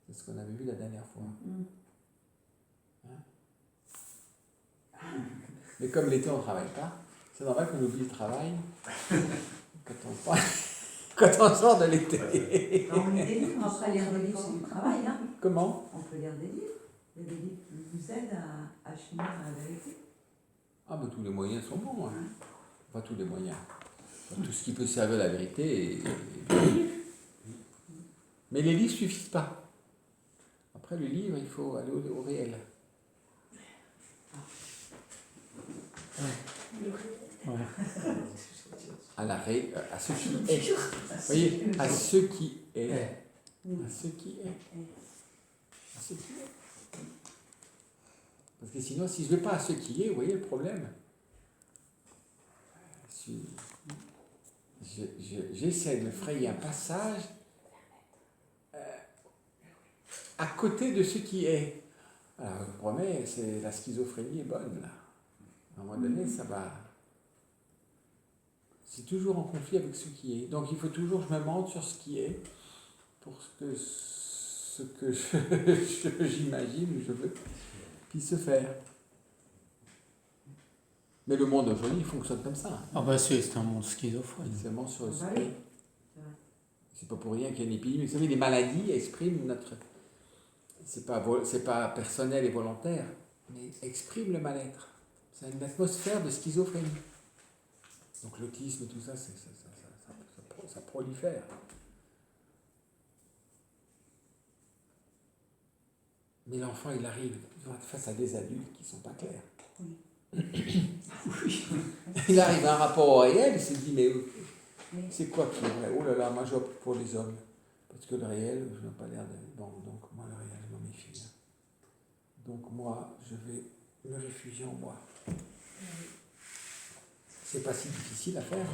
C'est ce qu'on avait vu la dernière fois. Hein? Mais comme l'été, on ne travaille pas, c'est normal qu'on oublie le travail quand on sort de l'été. On lit des livres, après lire des livres, c'est du travail. Hein. Comment? On peut lire des livres. Il y a des livres qui vous aident à cheminer dans la vérité. Ah, ben tous les moyens sont bons. Hein. Pas tous les moyens. Enfin, tout ce qui peut servir la vérité est bienvenu. Mais les livres ne suffisent pas. Après le livre, il faut aller au réel. Ouais. À ce qui est. Vous voyez, à ce qui est. À ce qui est. À ce qui est. Parce que sinon, si je ne vais pas à ce qui est, vous voyez le problème. J'essaie de frayer un passage à côté de ce qui est. Alors, je vous promets, la schizophrénie est bonne, là. À un moment donné, ça va... C'est toujours en conflit avec ce qui est. Donc, il faut toujours que je me montre sur ce qui est pour ce que j'imagine ou je veux puisse se faire. Mais le monde aujourd'hui, il fonctionne comme ça. Ah bah c'est un monde schizophrène. C'est vraiment sur le Ah esprit. oui. C'est pas pour rien qu'il y a une épidémie. Vous savez, les maladies expriment notre... C'est pas personnel et volontaire, mais expriment le mal-être. C'est une atmosphère de schizophrénie. Donc l'autisme et tout ça, ça prolifère. Mais l'enfant, il arrive face à des adultes qui ne sont pas clairs. Il arrive à un rapport au réel, il se dit, mais c'est quoi qui est vrai? Oh là là, moi j'opte pour les hommes. Parce que le réel, je n'ai pas l'air de... Bon, donc moi le réel, je m'en méfie. Donc moi, je vais me réfugier en moi. C'est pas si difficile à faire.